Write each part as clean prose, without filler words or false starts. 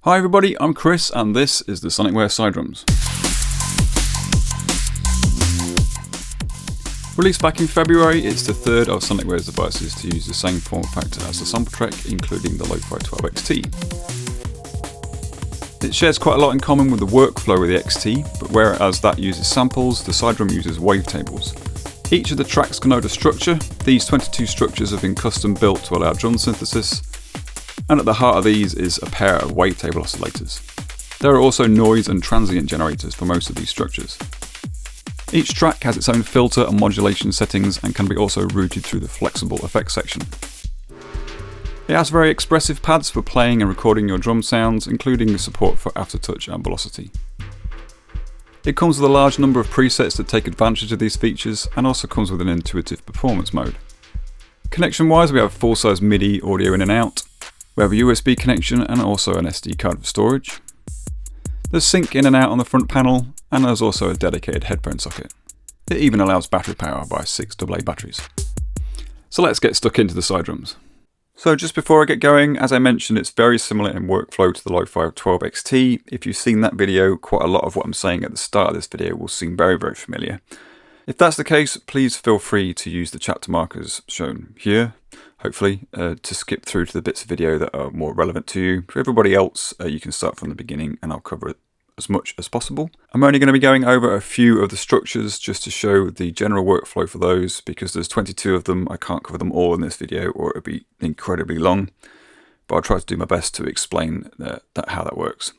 Hi everybody, I'm Chris and this is the Sonicware CyDrums. Released back in February, it's the third of Sonicware's devices to use the same form factor as the sample track, including the Lo-Fi 12 XT. It shares quite a lot in common with the workflow of the XT, but whereas that uses samples, the CyDrum uses wavetables. Each of the tracks connote a structure. These 22 structures have been custom built to allow drum synthesis, and at the heart of these is a pair of wavetable oscillators. There are also noise and transient generators for most of these structures. Each track has its own filter and modulation settings and can be also routed through the flexible effects section. It has very expressive pads for playing and recording your drum sounds, including the support for aftertouch and velocity. It comes with a large number of presets that take advantage of these features and also comes with an intuitive performance mode. Connection wise, we have full-size MIDI audio in and out. We have a USB connection and also an SD card for storage. There's sync in and out on the front panel, and there's also a dedicated headphone socket. It even allows battery power by 6 AA batteries. So let's get stuck into the CyDrums. So just before I get going, as I mentioned, it's very similar in workflow to the Lo-Fi 12 XT. If you've seen that video, quite a lot of what I'm saying at the start of this video will seem very, very familiar. If that's the case, please feel free to use the chapter markers shown here, hopefully, to skip through to the bits of video that are more relevant to you. For everybody else, you can start from the beginning and I'll cover it as much as possible. I'm only going to be going over a few of the structures just to show the general workflow for those, because there's 22 of them. I can't cover them all in this video or it'll be incredibly long, but I'll try to do my best to explain how that works.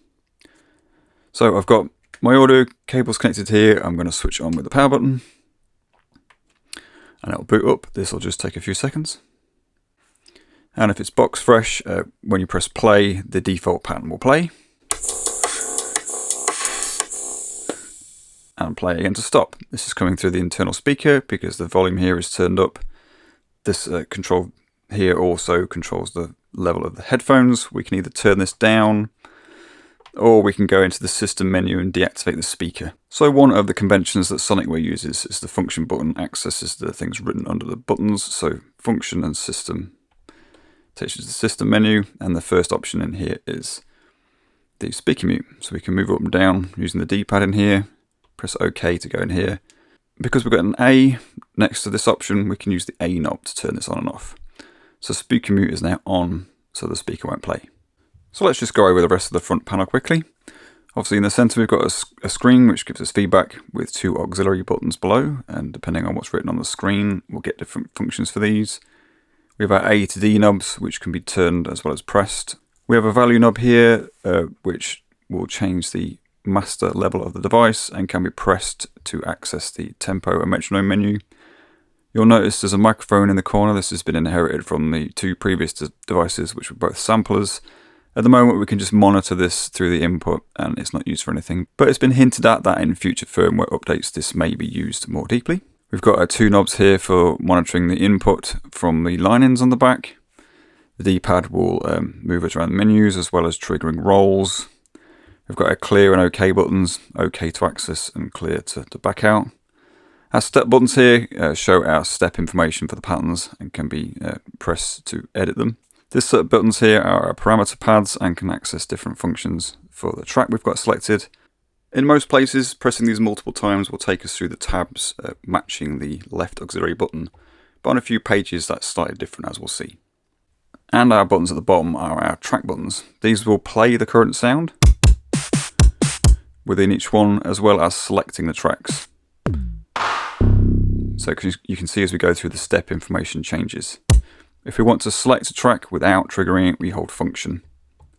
So I've got my audio cables connected here. I'm going to switch on with the power button and it'll boot up. This will just take a few seconds. And if it's box fresh, when you press play, the default pattern will play. And play again to stop. This is coming through the internal speaker because the volume here is turned up. This control here also controls the level of the headphones. We can either turn this down or we can go into the system menu and deactivate the speaker. So one of the conventions that Sonicware uses is the function button accesses the things written under the buttons. So function and system takes you to the system menu, and the first option in here is the speaker mute. So we can move up and down using the D-pad in here, press OK to go in here. Because we've got an A next to this option, we can use the A knob to turn this on and off. So speaker mute is now on, so the speaker won't play. So let's just go over the rest of the front panel quickly. Obviously in the center we've got a screen which gives us feedback with 2 auxiliary buttons below, and depending on what's written on the screen we'll get different functions for these. We have our A to D knobs which can be turned as well as pressed. We have a value knob here which will change the master level of the device and can be pressed to access the tempo and metronome menu. You'll notice there's a microphone in the corner. This has been inherited from the 2 previous devices which were both samplers. At the moment we can just monitor this through the input and it's not used for anything, but it's been hinted at that in future firmware updates this may be used more deeply. We've got our 2 knobs here for monitoring the input from the line-ins on the back. The D-pad will move us around the menus as well as triggering rolls. We've got our clear and OK buttons, OK to access and clear to back out. Our step buttons here show our step information for the patterns and can be pressed to edit them. This set of buttons here are our parameter pads and can access different functions for the track we've got selected. In most places, pressing these multiple times will take us through the tabs matching the left auxiliary button, but on a few pages that's slightly different, as we'll see. And our buttons at the bottom are our track buttons. These will play the current sound within each one, as well as selecting the tracks. So you can see as we go through the step information changes. If we want to select a track without triggering it, we hold function,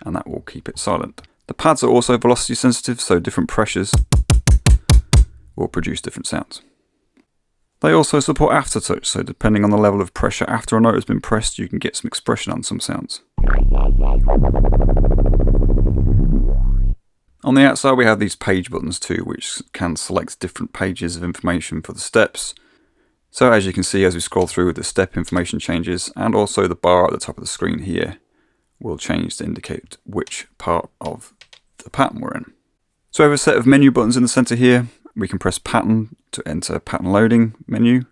and that will keep it silent. The pads are also velocity sensitive, so different pressures will produce different sounds. They also support aftertouch, so depending on the level of pressure after a note has been pressed, you can get some expression on some sounds. On the outside we have these page buttons too, which can select different pages of information for the steps. So as you can see, as we scroll through, the step information changes, and also the bar at the top of the screen here will change to indicate which part of the pattern we're in. So we have a set of menu buttons in the center here. We can press patten to enter pattern loading menu,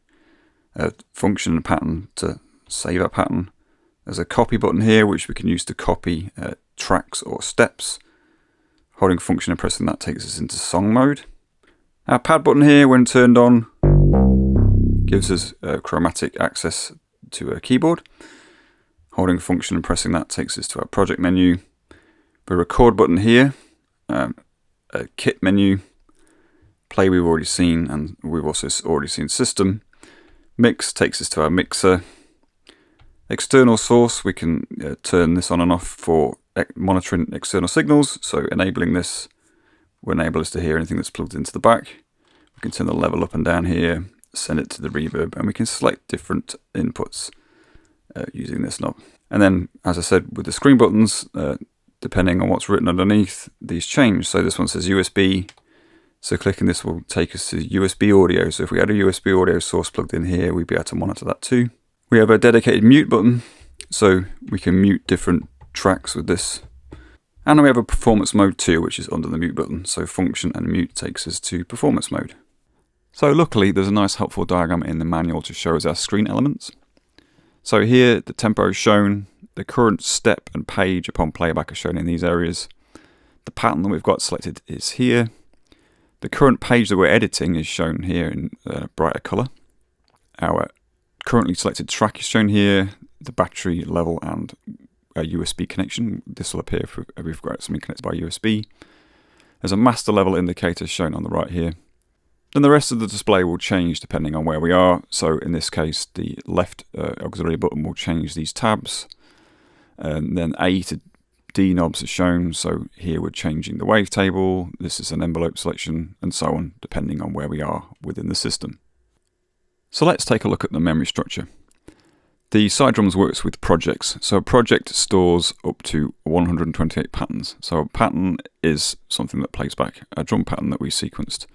function and pattern to save our pattern. There's a copy button here which we can use to copy tracks or steps. Holding function and pressing that takes us into song mode. Our pad button here, when turned on, gives us chromatic access to a keyboard. Holding function and pressing that takes us to our project menu. The record button here, a kit menu. Play we've already seen, and we've also already seen system. Mix takes us to our mixer. External source, we can turn this on and off for monitoring external signals. So enabling this will enable us to hear anything that's plugged into the back. We can turn the level up and down here, send it to the reverb, and we can select different inputs using this knob. And then, as I said, with the screen buttons, depending on what's written underneath, these change. So this one says USB. So clicking this will take us to USB audio. So if we had a USB audio source plugged in here, we'd be able to monitor that too. We have a dedicated mute button, so we can mute different tracks with this. And we have a performance mode too, which is under the mute button. So function and mute takes us to performance mode. So luckily there's a nice helpful diagram in the manual to show us our screen elements. So here the tempo is shown, the current step and page upon playback are shown in these areas. The pattern that we've got selected is here. The current page that we're editing is shown here in brighter colour. Our currently selected track is shown here, the battery level and a USB connection. This will appear if we've got something connected by USB. There's a master level indicator shown on the right here. Then the rest of the display will change depending on where we are. So in this case, the left auxiliary button will change these tabs. And then A to D knobs are shown, so here we're changing the wavetable, this is an envelope selection, and so on, depending on where we are within the system. So let's take a look at the memory structure. The CyDrums works with projects, so a project stores up to 128 patterns. So a pattern is something that plays back a drum pattern that we sequenced.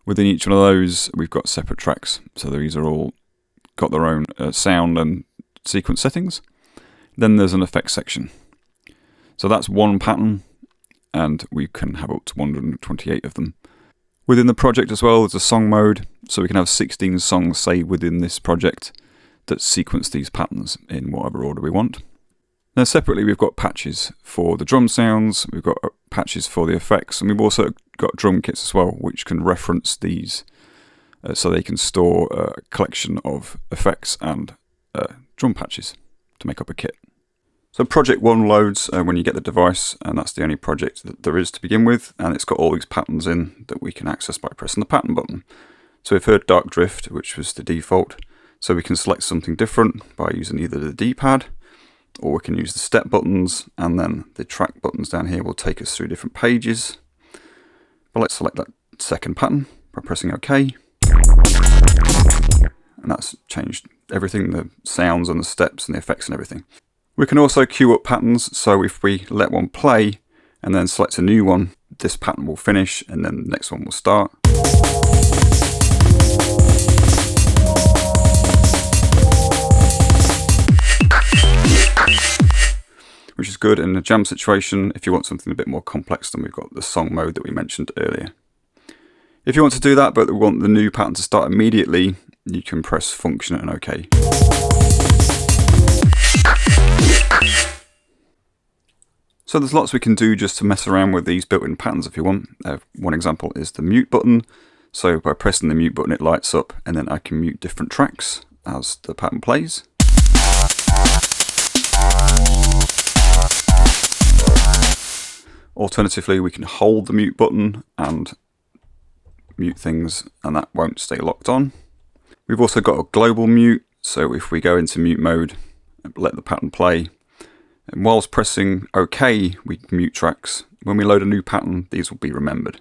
Within each one of those, we've got separate tracks, so these are all got their own sound and sequence settings. Then there's an effects section. So that's one pattern, and we can have up to 128 of them. Within the project as well, there's a song mode, so we can have 16 songs saved within this project that sequence these patterns in whatever order we want. Now separately, we've got patches for the drum sounds, we've got patches for the effects, and we've also got drum kits as well, which can reference these so they can store a collection of effects and drum patches to make up a kit. So project 1 loads when you get the device, and that's the only project that there is to begin with, and it's got all these patterns in that we can access by pressing the pattern button. So we've heard Dark Drift, which was the default, so we can select something different by using either the D-pad, or we can use the step buttons, and then the track buttons down here will take us through different pages. But let's select that second pattern by pressing OK. And that's changed everything, the sounds and the steps and the effects and everything. We can also queue up patterns, so if we let one play and then select a new one, this pattern will finish and then the next one will start. Which is good in a jam situation if you want something a bit more complex. Then we've got the song mode that we mentioned earlier. If you want to do that but we want the new pattern to start immediately, you can press function and OK. So there's lots we can do just to mess around with these built-in patterns if you want. One example is the mute button. So by pressing the mute button it lights up, and then I can mute different tracks as the pattern plays. Alternatively, we can hold the mute button and mute things, and that won't stay locked on. We've also got a global mute, so if we go into mute mode and let the pattern play, and whilst pressing OK, we can mute tracks. When we load a new pattern, these will be remembered.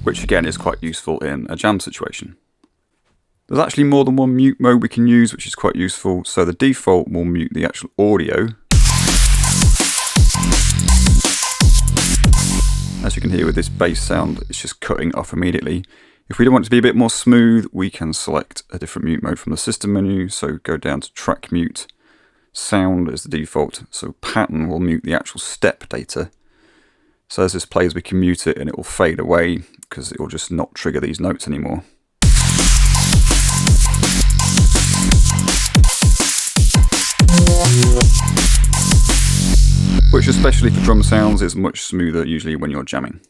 Which again is quite useful in a jam situation. There's actually more than one mute mode we can use, which is quite useful. So the default will mute the actual audio. As you can hear with this bass sound, it's just cutting off immediately. If we want it to be a bit more smooth, we can select a different mute mode from the system menu. So go down to track mute, sound is the default. So patten will mute the actual step data. So as this plays, we can mute it and it will fade away because it will just not trigger these notes anymore. Which, especially for drum sounds, is much smoother usually when you're jamming.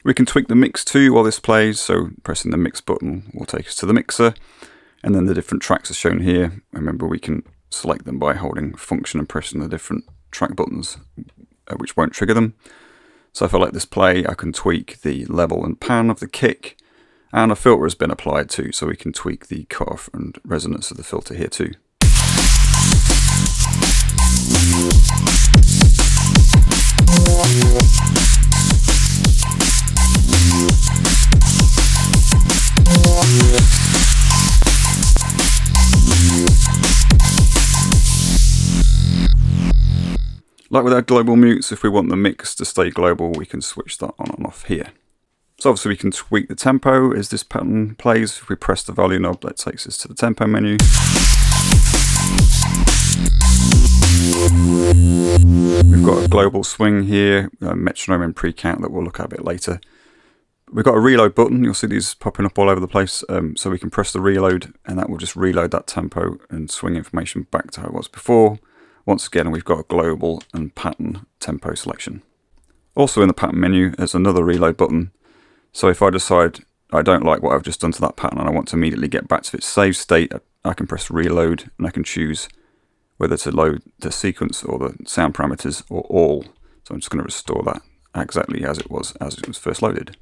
We can tweak the mix too while this plays, so pressing the mix button will take us to the mixer, and then the different tracks are shown here. Remember, we can select them by holding function and pressing the different track buttons, which won't trigger them. So if I let this play, I can tweak the level and pan of the kick, and a filter has been applied too, so we can tweak the cutoff and resonance of the filter here too. Like with our global mutes, if we want the mix to stay global, we can switch that on and off here. So obviously we can tweak the tempo as this pattern plays. If we press the volume knob, that takes us to the tempo menu. We've got a global swing here, a metronome and pre-count that we'll look at a bit later. We've got a reload button, you'll see these popping up all over the place, so we can press the reload and that will just reload that tempo and swing information back to how it was before. Once again, we've got a global and pattern tempo selection. Also in the pattern menu, there's another reload button. So if I decide I don't like what I've just done to that pattern and I want to immediately get back to its saved state, I can press reload and I can choose whether to load the sequence or the sound parameters or all. So I'm just going to restore that exactly as it was first loaded.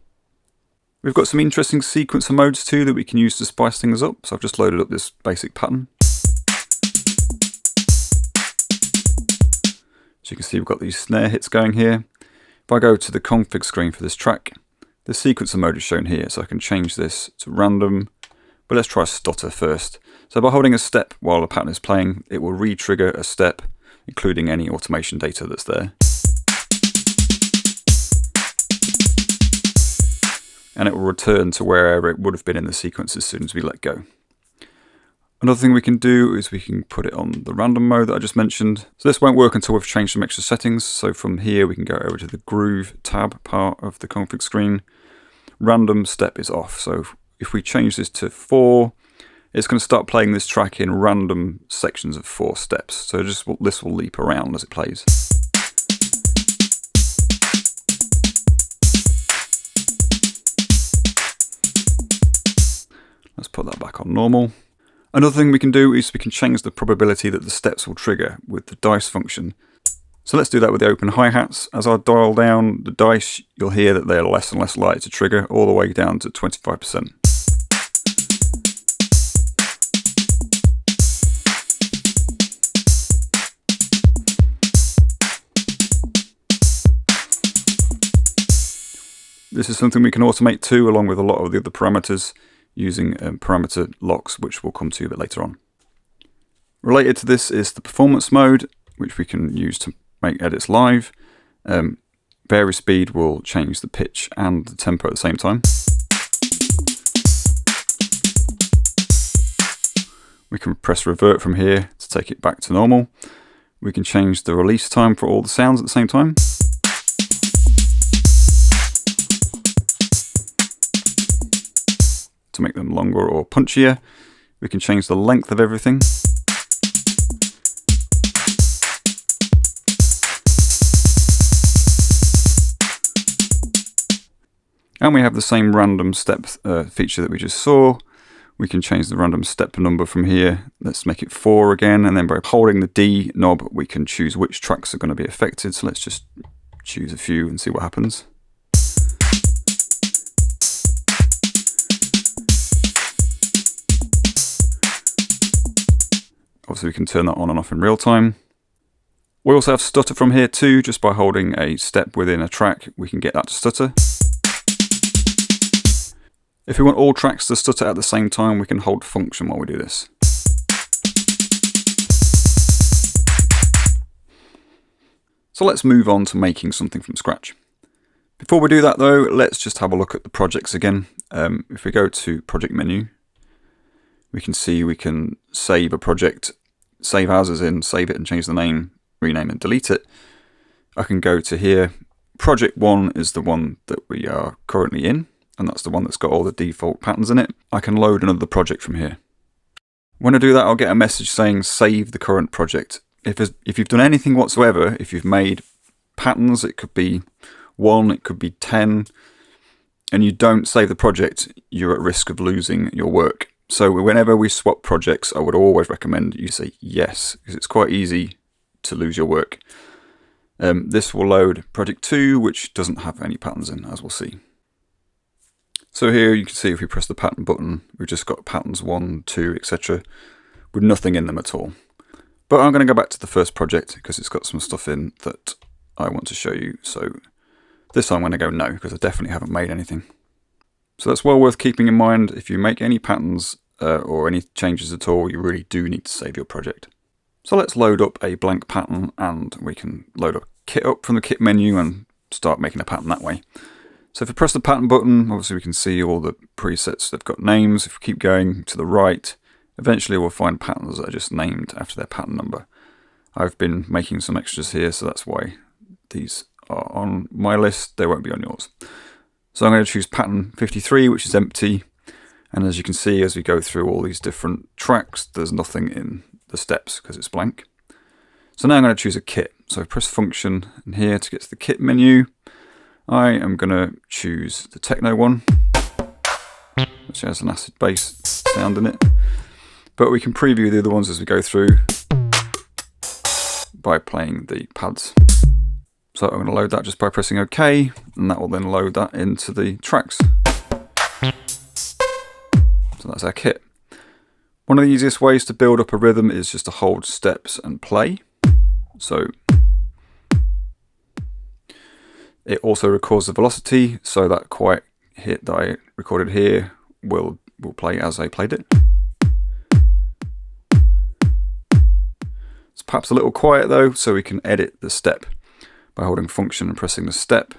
We've got some interesting sequencer modes too that we can use to spice things up. So I've just loaded up this basic pattern. So you can see we've got these snare hits going here. If I go to the config screen for this track, the sequencer mode is shown here, so I can change this to random, but let's try stutter first. So by holding a step while the pattern is playing, it will re-trigger a step, including any automation data that's there. And it will return to wherever it would have been in the sequence as soon as we let go. Another thing we can do is we can put it on the random mode that I just mentioned. So this won't work until we've changed some extra settings. So from here we can go over to the groove tab part of the config screen. Random step is off. So if we change this to 4, it's going to start playing this track in random sections of 4 steps. So this will leap around as it plays. Let's put that back on normal. Another thing we can do is we can change the probability that the steps will trigger with the dice function. So let's do that with the open hi-hats. As I dial down the dice, you'll hear that they're less and less likely to trigger, all the way down to 25%. This is something we can automate too, along with a lot of the other parameters, using parameter locks, which we'll come to a bit later on. Related to this is the performance mode, which we can use to make edits live. Varispeed will change the pitch and the tempo at the same time. We can press revert from here to take it back to normal. We can change the release time for all the sounds at the same time. To make them longer or punchier. We can change the length of everything. And we have the same random step feature that we just saw. We can change the random step number from here. Let's make it 4 again, and then by holding the D knob we can choose which tracks are going to be affected. So let's just choose a few and see what happens. Obviously we can turn that on and off in real time. We also have stutter from here too. Just by holding a step within a track we can get that to stutter. If we want all tracks to stutter at the same time, we can hold function while we do this. So let's move on to making something from scratch. Before we do that though, let's just have a look at the projects again. If we go to project menu, we can see we can save a project, save as in save it and change the name, rename and delete it. I can go to here. Project 1 is the one that we are currently in, and that's the one that's got all the default patterns in it. I can load another project from here. When I do that, I'll get a message saying save the current project. If you've done anything whatsoever, if you've made patterns, it could be 1, it could be 10, and you don't save the project, you're at risk of losing your work. So whenever we swap projects, I would always recommend you say yes, because it's quite easy to lose your work. This will load project 2, which doesn't have any patterns in, as we'll see. So here you can see if we press the pattern button, we've just got patterns 1, 2, etc. with nothing in them at all. But I'm going to go back to the first project because it's got some stuff in that I want to show you. So this time I'm going to go no, because I definitely haven't made anything. So that's well worth keeping in mind. If you make any patterns or any changes at all, you really do need to save your project. So let's load up a blank pattern, and we can load up kit up from the kit menu and start making a pattern that way. So if I press the pattern button, obviously we can see all the presets. They've got names. If we keep going to the right, eventually we'll find patterns that are just named after their pattern number. I've been making some extras here, so that's why these are on my list. They won't be on yours. So I'm going to choose pattern 53, which is empty. And as you can see, as we go through all these different tracks, there's nothing in the steps because it's blank. So now I'm going to choose a kit. So I press function in here to get to the kit menu. I am going to choose the techno one, which has an acid bass sound in it. But we can preview the other ones as we go through by playing the pads. So I'm going to load that just by pressing OK, and that will then load that into the tracks. So that's our kit. One of the easiest ways to build up a rhythm is just to hold steps and play. So it also records the velocity, so that quiet hit that I recorded here will play as I played it. It's perhaps a little quiet though, so we can edit the step by holding function and pressing the step.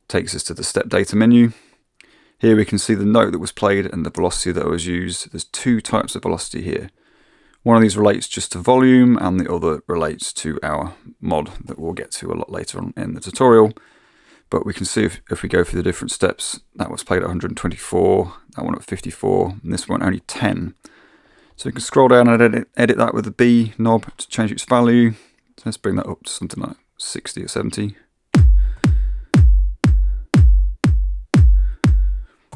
Takes us to the step data menu. Here we can see the note that was played and the velocity that was used. There's two types of velocity here. One of these relates just to volume, and the other relates to our mod that we'll get to a lot later on in the tutorial. But we can see if we go through the different steps, that was played at 124, that one at 54, and this one only 10. So we can scroll down and edit that with the B knob to change its value. So let's bring that up to something like 60 or 70.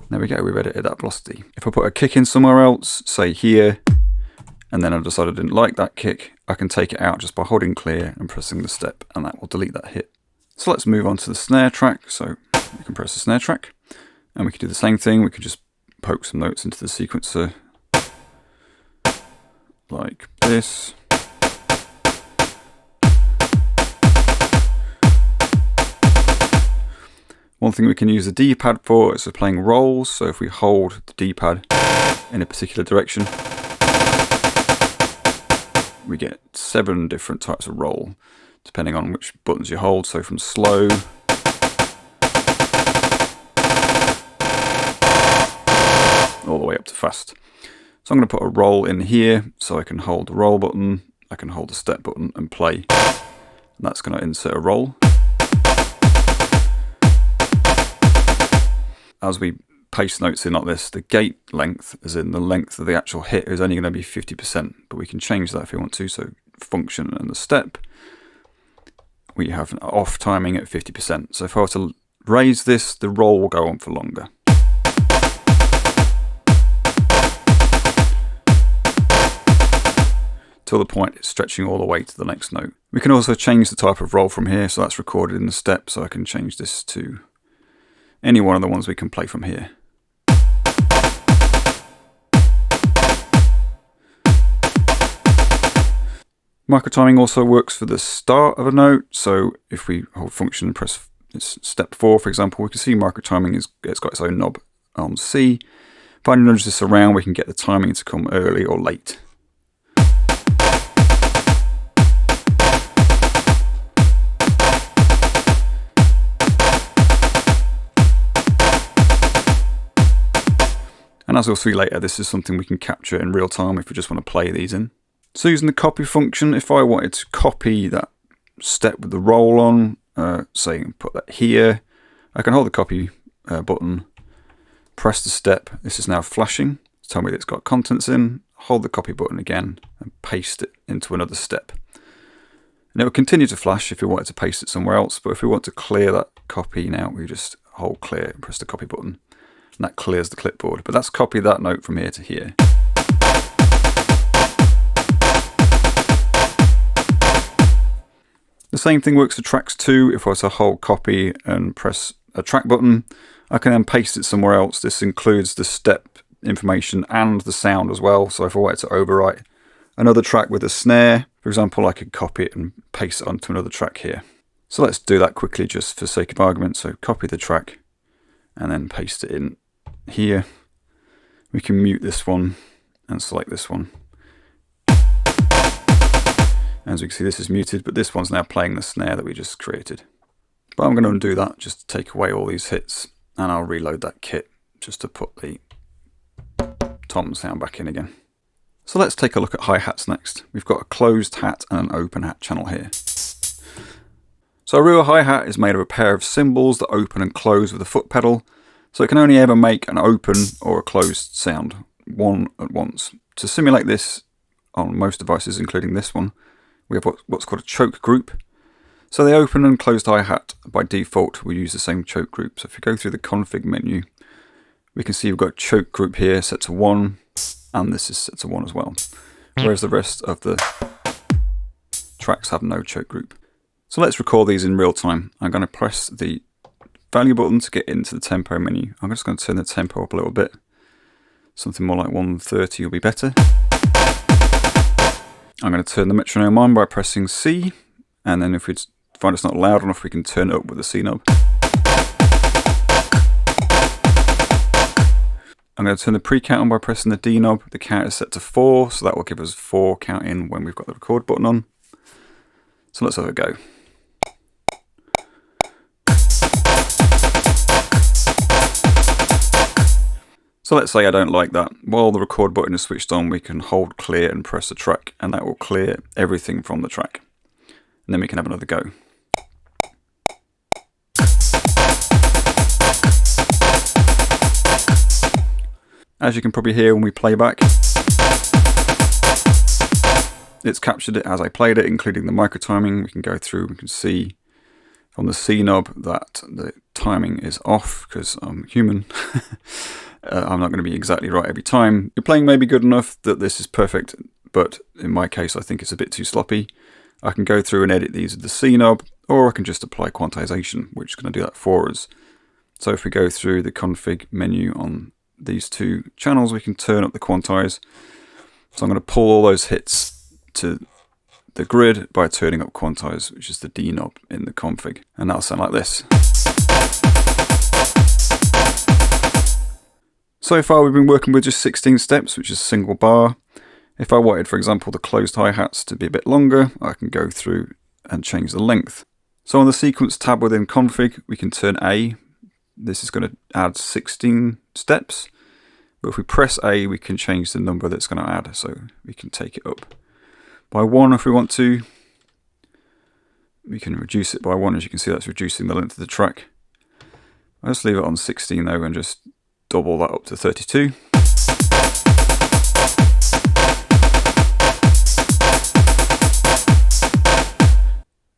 There we go, we've edited that velocity. If I put a kick in somewhere else, say here, and then I decide I didn't like that kick, I can take it out just by holding clear and pressing the step, and that will delete that hit. So let's move on to the snare track. So we can press the snare track, and we can do the same thing. We can just poke some notes into the sequencer, like this. One thing we can use the D-pad for is for playing rolls. So if we hold the D-pad in a particular direction, we get 7 different types of roll, depending on which buttons you hold. So from slow all the way up to fast. So I'm going to put a roll in here, so I can hold the roll button, I can hold the step button and play. And that's going to insert a roll. As we paste notes in like this, the gate length, as in the length of the actual hit, is only going to be 50%, but we can change that if we want to. So function and the step, we have an off timing at 50%. So if I were to raise this, the roll will go on for longer. Till the point it's stretching all the way to the next note. We can also change the type of roll from here, so that's recorded in the step, so I can change this to any one of the ones we can play from here. Microtiming also works for the start of a note, so if we hold function and press step 4, for example, we can see microtiming it's got its own knob on C. If I nudge this around, we can get the timing to come early or late. And as we'll see later, this is something we can capture in real time if we just want to play these in. So using the copy function, if I wanted to copy that step with the roll on, say put that here, I can hold the copy button, press the step. This is now flashing to tell me that it's got contents in. Hold the copy button again and paste it into another step. And it will continue to flash if we wanted to paste it somewhere else, but if we want to clear that copy now, we just hold clear and press the copy button. And that clears the clipboard. But that's copy that note from here to here. The same thing works for tracks too. If I was to hold copy and press a track button, I can then paste it somewhere else. This includes the step information and the sound as well. So if I wanted to overwrite another track with a snare, for example, I could copy it and paste it onto another track here. So let's do that quickly just for sake of argument. So copy the track and then paste it in here. We can mute this one and select this one. As we can see, this is muted, but this one's now playing the snare that we just created. But I'm going to undo that just to take away all these hits, and I'll reload that kit just to put the tom sound back in again. So let's take a look at hi-hats next. We've got a closed hat and an open hat channel here. So a real hi-hat is made of a pair of cymbals that open and close with a foot pedal, so it can only ever make an open or a closed sound, one at once. To simulate this on most devices, including this one, we have what's called a choke group. So the open and closed hi-hat, by default, we use the same choke group. So if we go through the config menu, we can see we've got a choke group here set to 1, and this is set to 1 as well. Whereas the rest of the tracks have no choke group. So let's record these in real time. I'm going to press the value button to get into the tempo menu. I'm just going to turn the tempo up a little bit. Something more like 130 will be better. I'm going to turn the metronome on by pressing C, and then if we find it's not loud enough, we can turn it up with the C knob. I'm going to turn the pre-count on by pressing the D knob. The count is set to 4, so that will give us 4 count in when we've got the record button on. So let's have a go. So let's say I don't like that. While the record button is switched on, we can hold clear and press the track, and that will clear everything from the track. And then we can have another go. As you can probably hear when we play back, it's captured it as I played it, including the micro timing. We can go through, we can see on the C knob that the timing is off because I'm human. I'm not going to be exactly right every time. Your playing may be good enough that this is perfect, but in my case I think it's a bit too sloppy. I can go through and edit these with the C knob, or I can just apply quantization, which is going to do that for us. So if we go through the config menu on these two channels, we can turn up the quantize. So I'm going to pull all those hits to the grid by turning up quantize, which is the D knob in the config. And that'll sound like this. So far we've been working with just 16 steps, which is a single bar. If I wanted, for example, the closed hi-hats to be a bit longer, I can go through and change the length. So on the sequence tab within config, we can turn A. This is going to add 16 steps. But if we press A, we can change the number that's going to add. So we can take it up by 1 if we want to. We can reduce it by 1. As you can see, that's reducing the length of the track. I'll just leave it on 16 though and just double that up to 32.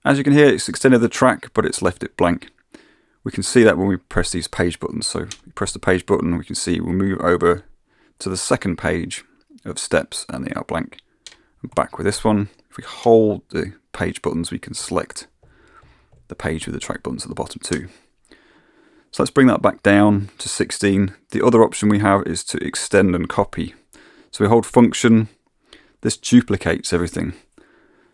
As you can hear, it's extended the track, but it's left it blank. We can see that when we press these page buttons. So we press the page button, we can see we'll move over to the second page of steps and they are blank. And back with this one, if we hold the page buttons, we can select the page with the track buttons at the bottom too. So let's bring that back down to 16. The other option we have is to extend and copy. So we hold function, this duplicates everything.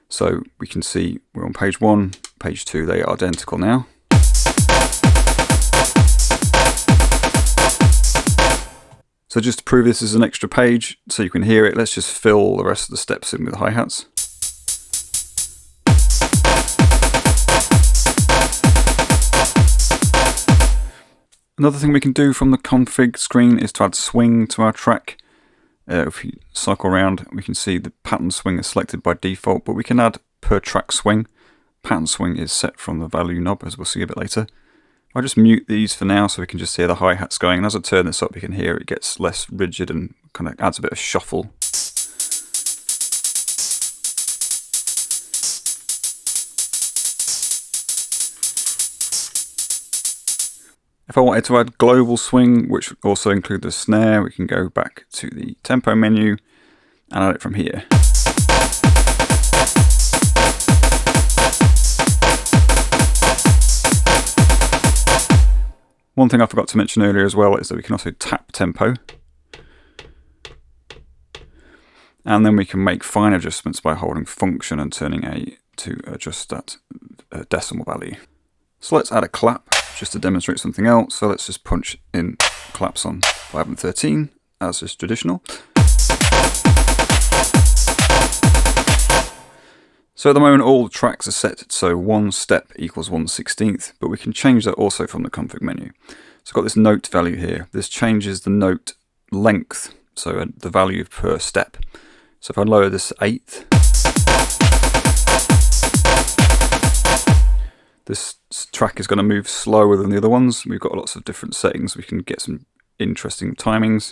So we can see we're on page 1, page 2, they are identical now. So just to prove this is an extra page, so you can hear it, let's just fill the rest of the steps in with hi-hats. Another thing we can do from the config screen is to add swing to our track. If we cycle around, we can see the pattern swing is selected by default, but we can add per track swing. Pattern swing is set from the value knob, as we'll see a bit later. I'll just mute these for now so we can just hear the hi-hats going, and as I turn this up you can hear it gets less rigid and kind of adds a bit of shuffle. If I wanted to add global swing, which would also include the snare, we can go back to the tempo menu and add it from here. One thing I forgot to mention earlier as well is that we can also tap tempo. And then we can make fine adjustments by holding function and turning A to adjust that decimal value. So let's add a clap just to demonstrate something else. So let's just punch in claps on 5 and 13 as is traditional. So at the moment all the tracks are set so 1 step equals 1/16th, but we can change that also from the config menu. So I've got this note value here. This changes the note length, so the value per step. So if I lower this to 1/8, this track is going to move slower than the other ones. We've got lots of different settings. We can get some interesting timings.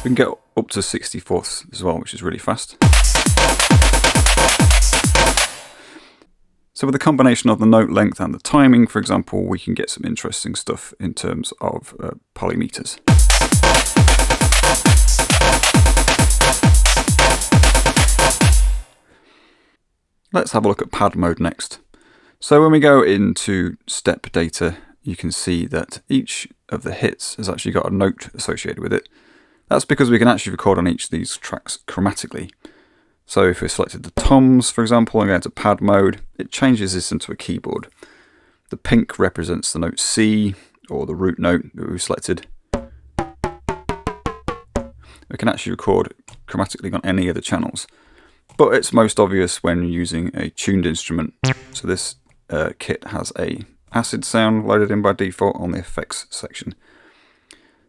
We can get up to 64ths as well, which is really fast. So with the combination of the note length and the timing, for example, we can get some interesting stuff in terms of polymeters. Let's have a look at pad mode next. So when we go into step data, you can see that each of the hits has actually got a note associated with it. That's because we can actually record on each of these tracks chromatically. So if we selected the toms, for example, and go into pad mode, it changes this into a keyboard. The pink represents the note C, or the root note that we've selected. We can actually record chromatically on any of the channels, but it's most obvious when using a tuned instrument. So this kit has a acid sound loaded in by default on the effects section.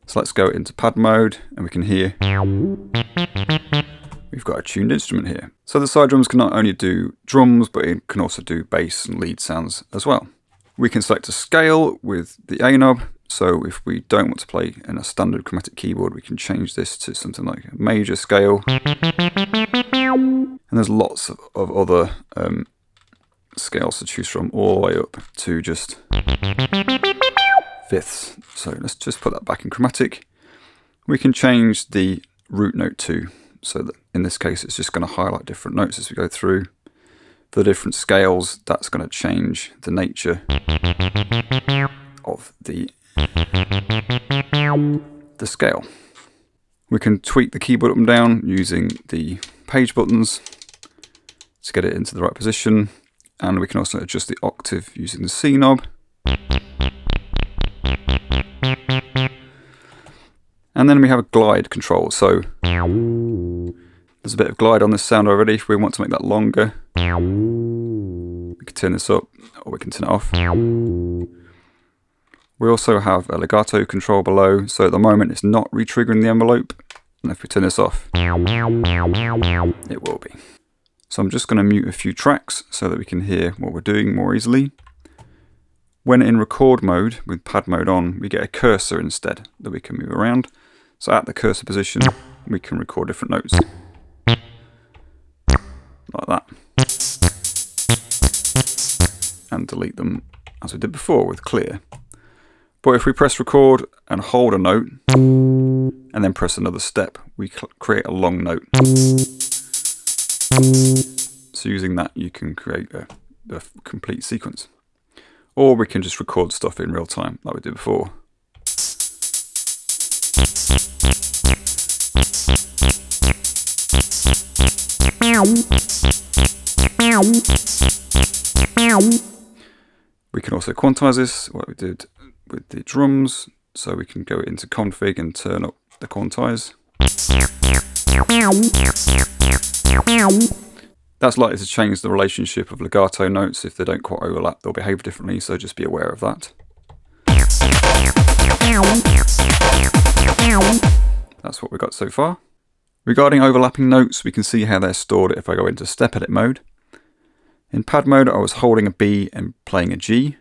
So let's go into pad mode and we can hear we've got a tuned instrument here. So the CyDrums can not only do drums, but it can also do bass and lead sounds as well. We can select a scale with the A knob. So if we don't want to play in a standard chromatic keyboard, we can change this to something like a major scale. And there's lots of other scales to choose from, all the way up to just fifths. So let's just put that back in chromatic. We can change the root note too, so that in this case it's just going to highlight different notes as we go through. For the different scales, that's going to change the nature of the scale. We can tweak the keyboard up and down using the page buttons to get it into the right position, and we can also adjust the octave using the C knob. And then we have a glide control, so there's a bit of glide on this sound already. If we want to make that longer, we can turn this up or we can turn it off. We also have a legato control below, so at the moment it's not retriggering the envelope, and if we turn this off, it will be. So I'm just going to mute a few tracks so that we can hear what we're doing more easily. When in record mode, with pad mode on, we get a cursor instead that we can move around. So at the cursor position, we can record different notes. Like that. And delete them as we did before with clear. But if we press record and hold a note, and then press another step, we create a long note. So using that, you can create a complete sequence. Or we can just record stuff in real time, like we did before. We can also quantize this, what we did with the drums, so we can go into config and turn up the quantize. That's likely to change the relationship of legato notes. If they don't quite overlap, they'll behave differently, so just be aware of that. That's what we've got so far. Regarding overlapping notes, we can see how they're stored if I go into step edit mode. In pad mode, I was holding a B and playing a G.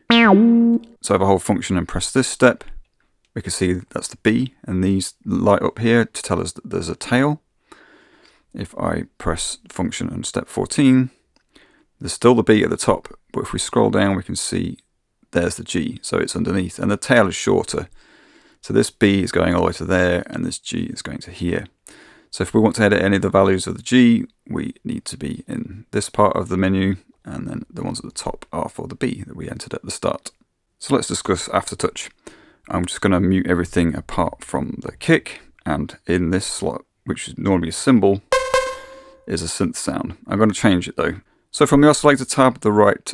So if I hold function and press this step, we can see that's the B, and these light up here to tell us that there's a tail. If I press function and step 14, there's still the B at the top, but if we scroll down, we can see there's the G, so it's underneath, and the tail is shorter. So this B is going all the way to there, and this G is going to here. So if we want to edit any of the values of the G, we need to be in this part of the menu, and then the ones at the top are for the B that we entered at the start. So let's discuss aftertouch. I'm just going to mute everything apart from the kick, and in this slot, which is normally a cymbal, is a synth sound. I'm going to change it though. So from the oscillator tab, the right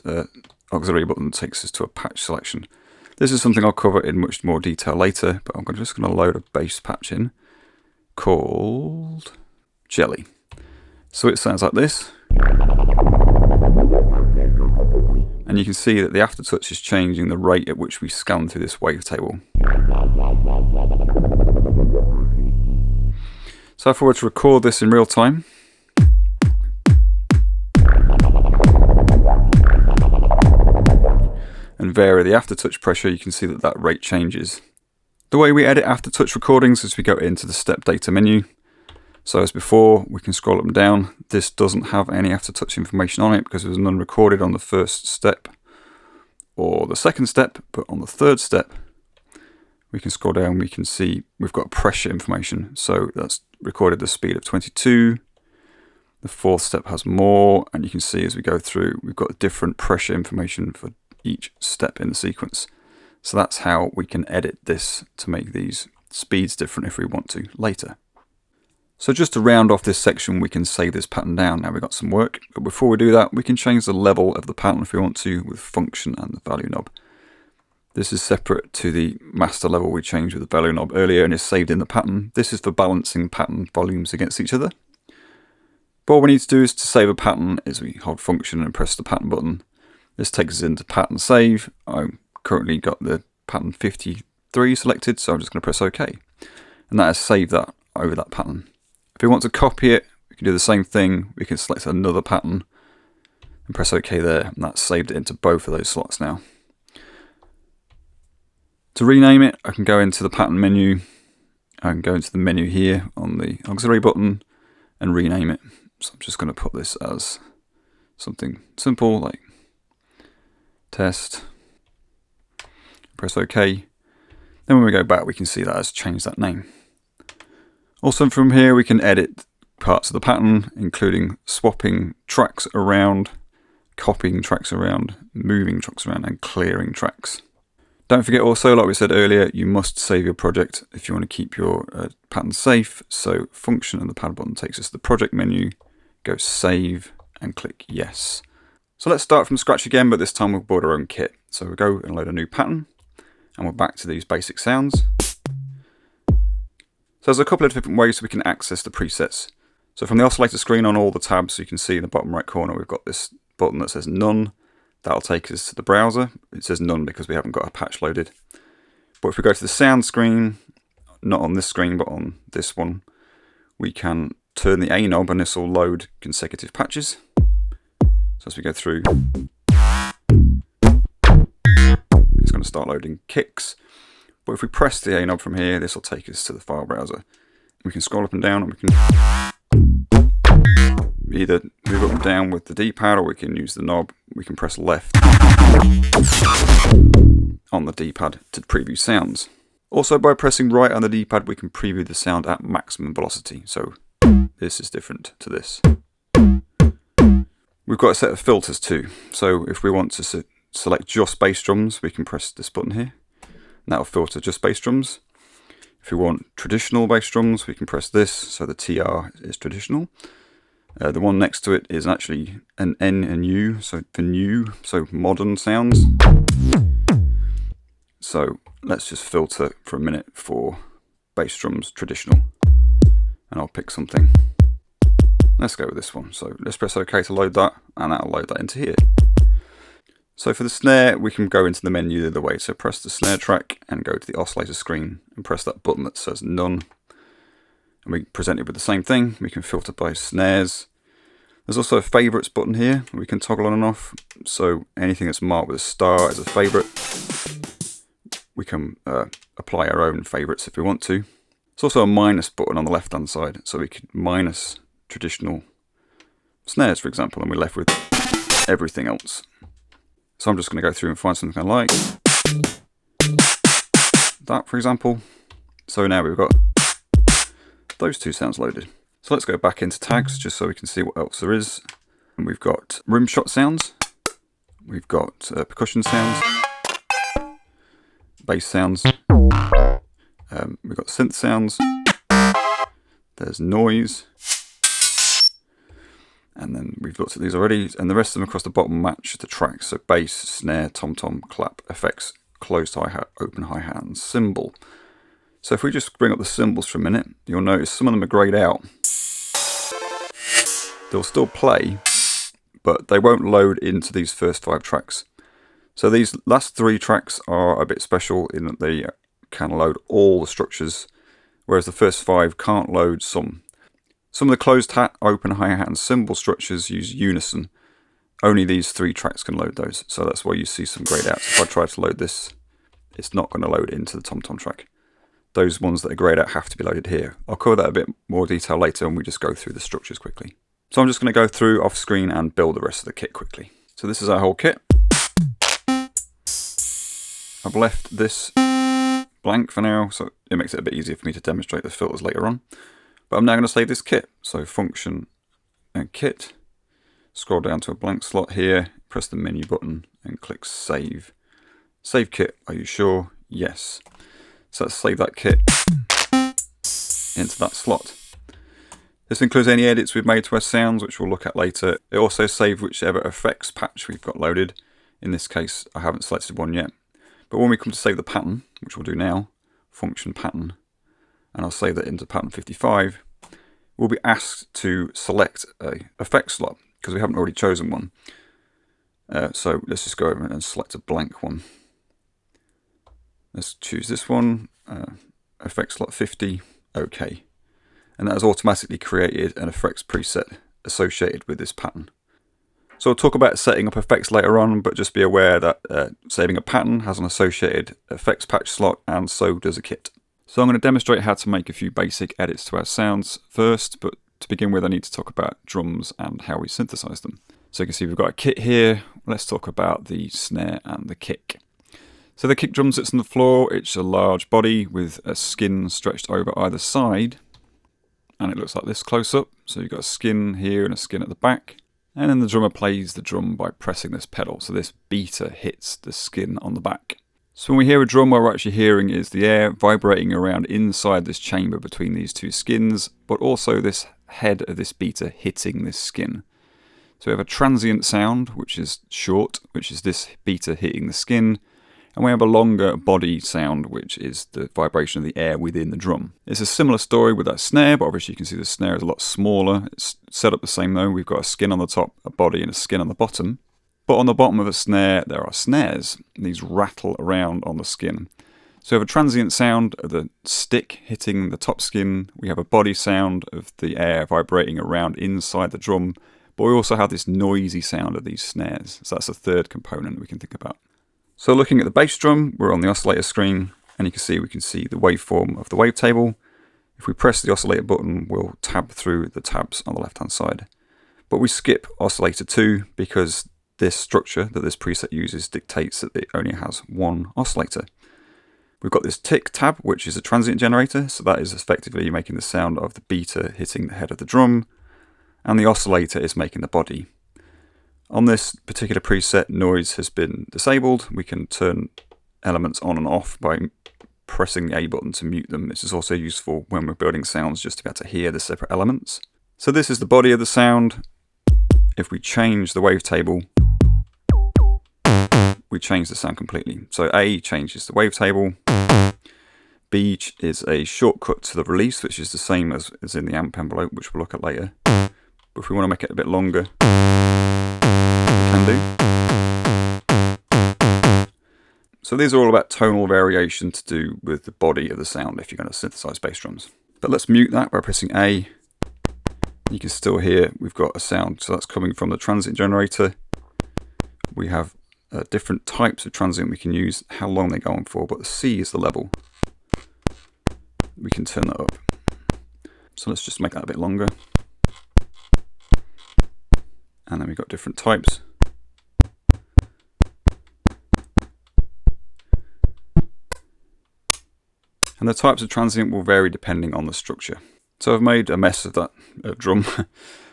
auxiliary button takes us to a patch selection. This is something I'll cover in much more detail later, but I'm just going to load a bass patch in called Jelly. So it sounds like this. And you can see that the aftertouch is changing the rate at which we scan through this wavetable. So if I were to record this in real time, and vary the aftertouch pressure, you can see that that rate changes. The way we edit aftertouch recordings is we go into the step data menu. So as before, we can scroll up and down. This doesn't have any aftertouch information on it because it was none recorded on the first step or the second step, but on the third step, we can scroll down, we can see we've got pressure information. So that's recorded the speed of 22. The fourth step has more, and you can see as we go through, we've got different pressure information for each step in the sequence. So that's how we can edit this to make these speeds different if we want to later. So just to round off this section, we can save this pattern down. Now we've got some work, but before we do that, we can change the level of the pattern if we want to with function and the value knob. This is separate to the master level we changed with the value knob earlier and is saved in the pattern. This is for balancing pattern volumes against each other. But all we need to do is to save a pattern is we hold function and press the pattern button. This takes us into pattern save. I've currently got the pattern 53 selected, so I'm just going to press OK. And that has saved that over that pattern. If we want to copy it, we can do the same thing. We can select another pattern and press OK there, and that's saved it into both of those slots now. To rename it, I can go into the pattern menu. I can go into the menu here on the auxiliary button and rename it. So I'm just going to put this as something simple like test. Press OK. Then when we go back, we can see that has changed that name. Also from here, we can edit parts of the pattern, including swapping tracks around, copying tracks around, moving tracks around, and clearing tracks. Don't forget also, like we said earlier, you must save your project if you want to keep your pattern safe. So function and the pattern button takes us to the project menu, go save and click yes. So let's start from scratch again, but this time we'll build our own kit. So we'll go and load a new pattern and we're back to these basic sounds. So there's a couple of different ways we can access the presets. So from the oscillator screen on all the tabs, you can see in the bottom right corner, we've got this button that says none. That'll take us to the browser. It says none because we haven't got a patch loaded. But if we go to the sound screen, not on this screen, but on this one, we can turn the A knob and this will load consecutive patches. So as we go through, it's going to start loading kicks. But if we press the A knob from here, this will take us to the file browser. We can scroll up and down, and we can either move up and down with the D-pad, or we can use the knob. We can press left on the D-pad to preview sounds. Also, by pressing right on the D-pad, we can preview the sound at maximum velocity. So this is different to this. We've got a set of filters too. So if we want to select just bass drums, we can press this button here. And that'll filter just bass drums. If we want traditional bass drums, we can press this. So the TR is traditional. The one next to it is actually an N and U, so for new, so modern sounds. So let's just filter for a minute for bass drums traditional, and I'll pick something. Let's go with this one. So let's press OK to load that, and that'll load that into here. So for the snare, we can go into the menu the other way. So press the snare track and go to the oscillator screen and press that button that says none. And we present it with the same thing. We can filter by snares. There's also a favorites button here. We can toggle on and off. So anything that's marked with a star is a favorite. We can apply our own favorites if we want to. There's also a minus button on the left hand side. So we could minus traditional snares, for example, and we're left with everything else. So I'm just going to go through and find something I like. That, for example. So now we've got those two sounds loaded. So let's go back into tags just so we can see what else there is. And we've got rim shot sounds. We've got percussion sounds. Bass sounds. We've got synth sounds. There's noise. And then we've looked at these already, and the rest of them across the bottom match the tracks. So bass, snare, tom-tom, clap, effects, closed hi-hat, open hi-hat, and cymbal. So if we just bring up the cymbals for a minute, you'll notice some of them are grayed out. They'll still play, but they won't load into these first 5 tracks. So these last 3 tracks are a bit special in that they can load all the structures, whereas the first 5 can't load some. Some of the closed hat, open hi-hat, and cymbal structures use unison. Only these 3 tracks can load those, so that's why you see some grayed outs. If I try to load this, it's not going to load into the tom-tom track. Those ones that are grayed out have to be loaded here. I'll cover that a bit more detail later when we just go through the structures quickly. So I'm just going to go through off screen and build the rest of the kit quickly. So this is our whole kit. I've left this blank for now, so it makes it a bit easier for me to demonstrate the filters later on. But I'm now going to save this kit. So function and kit. Scroll down to a blank slot here, press the menu button and click save. Save kit, are you sure? Yes. So let's save that kit into that slot. This includes any edits we've made to our sounds, which we'll look at later. It also saves whichever effects patch we've got loaded. In this case, I haven't selected one yet. But when we come to save the pattern, which we'll do now, function pattern, and I'll save that into pattern 55, we'll be asked to select a effect slot because we haven't already chosen one. So let's just go over and select a blank one. Let's choose this one, effect slot 50, OK. And that has automatically created an effects preset associated with this pattern. So we'll talk about setting up effects later on, but just be aware that saving a pattern has an associated effects patch slot, and so does a kit. So I'm going to demonstrate how to make a few basic edits to our sounds first, but to begin with I need to talk about drums and how we synthesize them. So you can see we've got a kit here. Let's talk about the snare and the kick. So the kick drum sits on the floor. It's a large body with a skin stretched over either side, and it looks like this close up. So you've got a skin here and a skin at the back, and then the drummer plays the drum by pressing this pedal. So this beater hits the skin on the back. So when we hear a drum, what we're actually hearing is the air vibrating around inside this chamber between these 2 skins, but also this head of this beater hitting this skin. So we have a transient sound, which is short, which is this beater hitting the skin, and we have a longer body sound, which is the vibration of the air within the drum. It's a similar story with that snare, but obviously you can see the snare is a lot smaller. It's set up the same though. We've got a skin on the top, a body, and a skin on the bottom. But on the bottom of a snare, there are snares. These rattle around on the skin. So we have a transient sound of the stick hitting the top skin. We have a body sound of the air vibrating around inside the drum. But we also have this noisy sound of these snares. So that's a third component we can think about. So looking at the bass drum, we're on the oscillator screen, and you can see the waveform of the wavetable. If we press the oscillator button, we'll tab through the tabs on the left-hand side. But we skip oscillator 2 because this structure that this preset uses dictates that it only has one oscillator. We've got this tick tab, which is a transient generator, so that is effectively making the sound of the beater hitting the head of the drum, and the oscillator is making the body. On this particular preset, noise has been disabled. We can turn elements on and off by pressing the A button to mute them. This is also useful when we're building sounds just to be able to hear the separate elements. So this is the body of the sound. If we change the wavetable, we change the sound completely. So A changes the wavetable. B is a shortcut to the release, which is the same as in the amp envelope, which we'll look at later. But if we want to make it a bit longer, we can do. So these are all about tonal variation to do with the body of the sound if you're going to synthesize bass drums. But let's mute that by pressing A. You can still hear we've got a sound, so that's coming from the transient generator. We have different types of transient we can use, how long they go on for, but the C is the level. We can turn that up. So let's just make that a bit longer. And then we've got different types. And the types of transient will vary depending on the structure. So I've made a mess of that drum.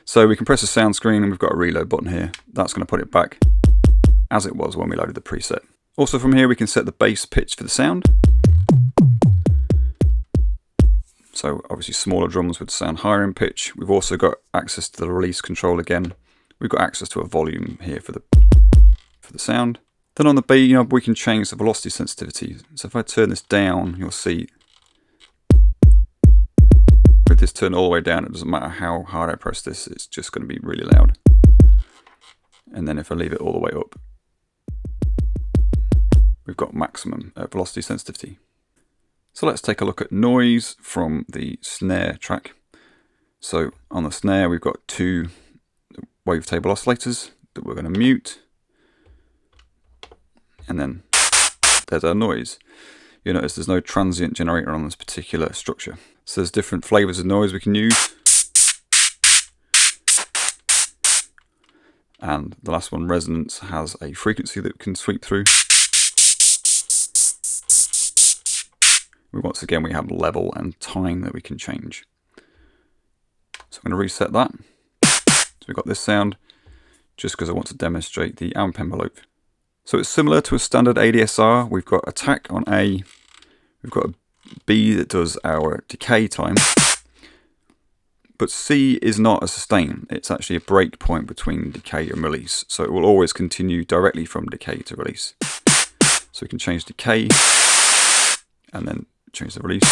So we can press the sound screen and we've got a reload button here. That's going to put it back as it was when we loaded the preset. Also from here we can set the bass pitch for the sound. So obviously smaller drums would sound higher in pitch. We've also got access to the release control again. We've got access to a volume here for the sound. Then on the B knob we can change the velocity sensitivity. So if I turn this down, you'll see with this turned all the way down, it doesn't matter how hard I press this, it's just going to be really loud. And then if I leave it all the way up, we've got maximum velocity sensitivity. So let's take a look at noise from the snare track. So on the snare we've got 2 wavetable oscillators that we're going to mute. And then there's our noise. You'll notice there's no transient generator on this particular structure. So there's different flavors of noise we can use. And the last one, resonance, has a frequency that can sweep through. Once again, we have level and time that we can change. So I'm going to reset that. So we've got this sound, just because I want to demonstrate the amp envelope. So it's similar to a standard ADSR. We've got attack on A. We've got a B that does our decay time. But C is not a sustain. It's actually a break point between decay and release. So it will always continue directly from decay to release. So we can change decay and then change the release.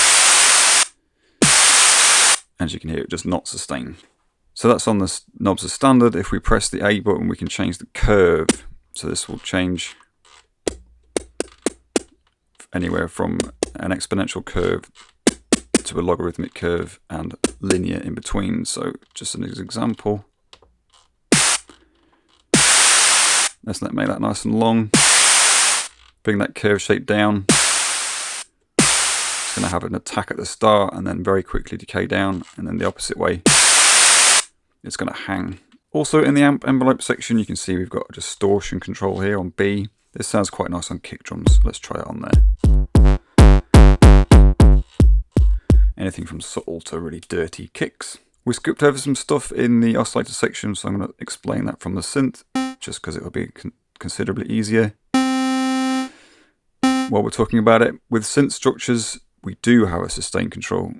As you can hear, it does not sustain. So that's on the knobs as standard. If we press the A button, we can change the curve. So this will change anywhere from an exponential curve to a logarithmic curve and linear in between. So just an example. Let's make that nice and long. Bring that curve shape down. It's going to have an attack at the start and then very quickly decay down, and then the opposite way. It's going to hang. Also in the amp envelope section you can see we've got a distortion control here on B. This sounds quite nice on kick drums. Let's try it on there. Anything from subtle to really dirty kicks. We skipped over some stuff in the oscillator section, so I'm going to explain that from the synth, just because it will be considerably easier. While we're talking about it, with synth structures we do have a sustain control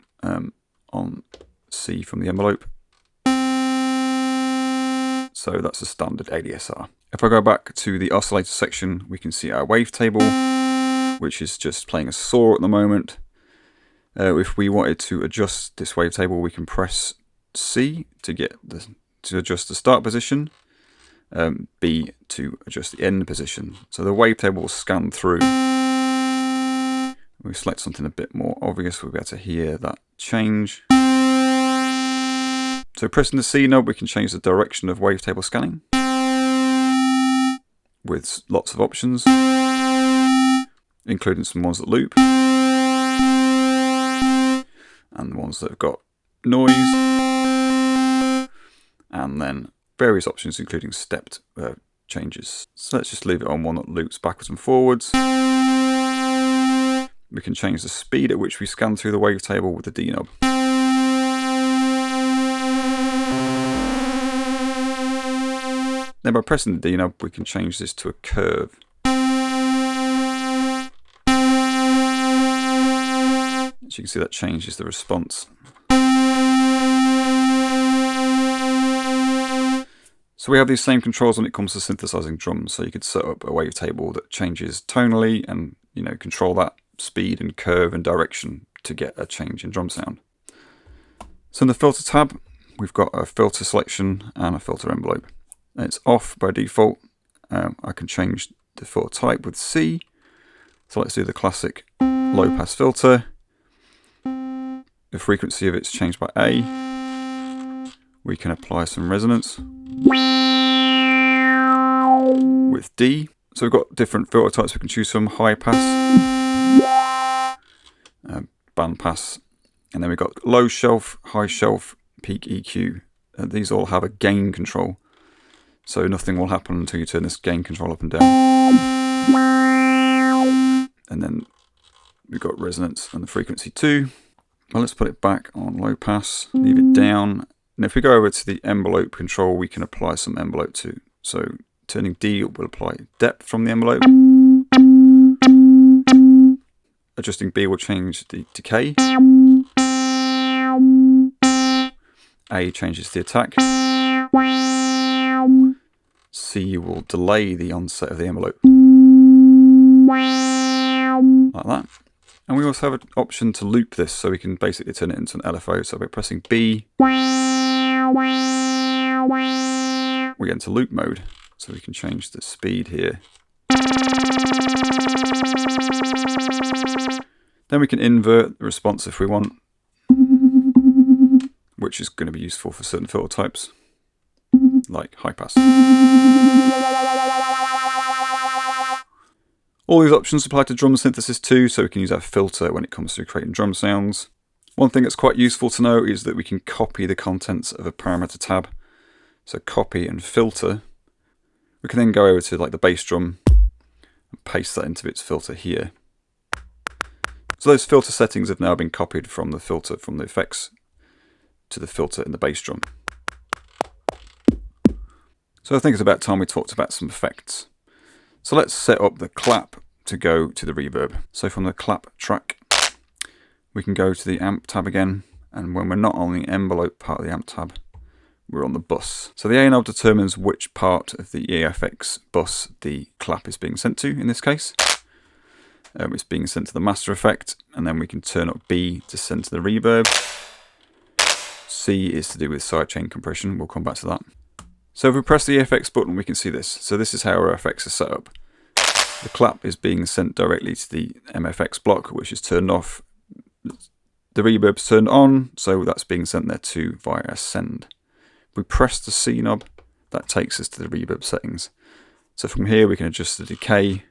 on C from the envelope. So that's a standard ADSR. If I go back to the oscillator section, we can see our wavetable, which is just playing a saw at the moment. If we wanted to adjust this wavetable, we can press C to adjust the start position, B to adjust the end position. So the wavetable will scan through. We select something a bit more obvious, we'll be able to hear that change. So pressing the C knob, we can change the direction of wavetable scanning with lots of options, including some ones that loop and the ones that have got noise, and then various options including stepped changes. So let's just leave it on one that loops backwards and forwards. We can change the speed at which we scan through the wavetable with the D knob. Then by pressing the D knob, we can change this to a curve. As you can see, that changes the response. So we have these same controls when it comes to synthesizing drums. So you could set up a wavetable that changes tonally and, you know, control that speed and curve and direction to get a change in drum sound. So in the filter tab, we've got a filter selection and a filter envelope. And it's off by default. I can change the filter type with C. So let's do the classic low pass filter. The frequency of it's changed by A. We can apply some resonance with D. So we've got different filter types we can choose from: high pass, band pass, and then we've got low shelf, high shelf, peak EQ. These all have a gain control. So nothing will happen until you turn this gain control up and down. And then we've got resonance and the frequency too. Well, let's put it back on low pass, leave it down. And if we go over to the envelope control, we can apply some envelope too. So turning D will apply depth from the envelope. Adjusting B will change the decay. A changes the attack. C will delay the onset of the envelope. Like that. And we also have an option to loop this, so we can basically turn it into an LFO. So by pressing B, we get into loop mode. So we can change the speed here. Then we can invert the response if we want, which is going to be useful for certain filter types, like high pass. All these options apply to drum synthesis too, so we can use our filter when it comes to creating drum sounds. One thing that's quite useful to know is that we can copy the contents of a parameter tab. So copy and filter. We can then go over to like the bass drum and paste that into its filter here. So those filter settings have now been copied from the filter from the effects to the filter in the bass drum. So I think it's about time we talked about some effects. So let's set up the clap to go to the reverb. So from the clap track, we can go to the amp tab again. And when we're not on the envelope part of the amp tab, we're on the bus. So the A knob determines which part of the EFX bus the clap is being sent to in this case. It's being sent to the master effect, and then we can turn up B to send to the reverb. C is to do with sidechain compression. We'll come back to that. So if we press the EFX button, we can see this. So this is how our effects are set up. The clap is being sent directly to the MFX block, which is turned off. The reverb's turned on, so that's being sent there too via send. If we press the C knob, that takes us to the reverb settings. So from here we can adjust the decay,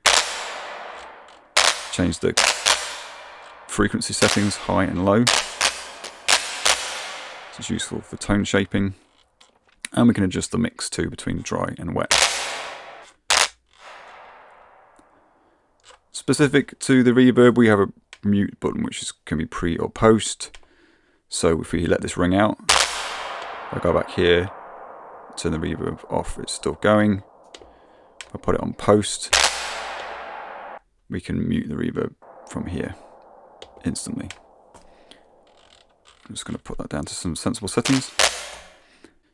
change the frequency settings, high and low. This is useful for tone shaping. And we can adjust the mix too between dry and wet. Specific to the reverb, we have a mute button which can be pre or post. So if we let this ring out, I'll go back here, turn the reverb off, it's still going. I'll put it on post. We can mute the reverb from here instantly. I'm just going to put that down to some sensible settings.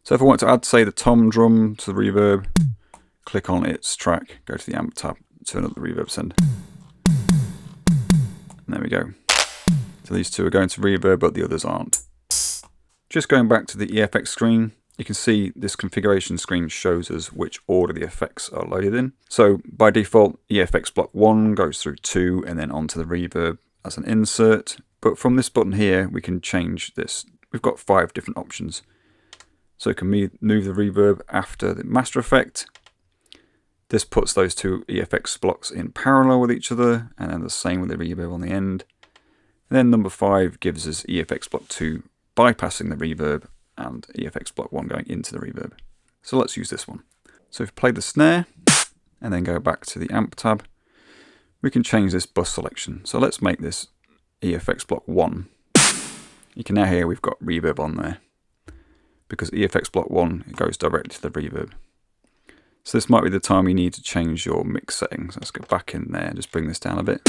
So if I want to add, say, the tom drum to the reverb, click on its track, go to the amp tab, turn up the reverb send. And there we go. So these two are going to reverb, but the others aren't. Just going back to the EFX screen, you can see this configuration screen shows us which order the effects are loaded in. So by default, EFX block 1 goes through 2 and then onto the reverb as an insert. But from this button here, we can change this. We've got 5 different options. So we can move the reverb after the master effect. This puts those two EFX blocks in parallel with each other, and then the same with the reverb on the end. And then number 5 gives us EFX block 2 bypassing the reverb and EFX block 1 going into the reverb. So let's use this one. So if we play the snare and then go back to the amp tab, we can change this bus selection. So let's make this EFX block 1. You can now hear we've got reverb on there, because EFX block 1 it goes directly to the reverb. So this might be the time you need to change your mix settings. Let's go back in there and just bring this down a bit.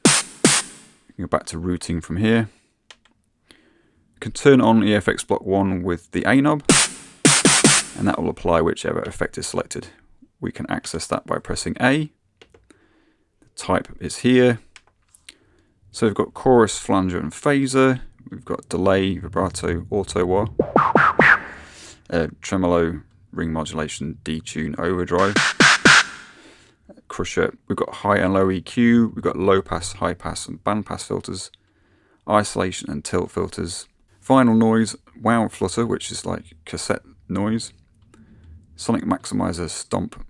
You can go back to routing from here. You can turn on EFX block 1 with the A knob. and that will apply whichever effect is selected. We can access that by pressing A. The type is here. So we've got chorus, flanger and phaser. We've got delay, vibrato, auto wah, tremolo, ring modulation, detune, overdrive, crusher. We've got high and low EQ. We've got low pass, high pass and band pass filters, isolation and tilt filters, final noise, wow flutter, which is like cassette noise, sonic maximizer, stomp,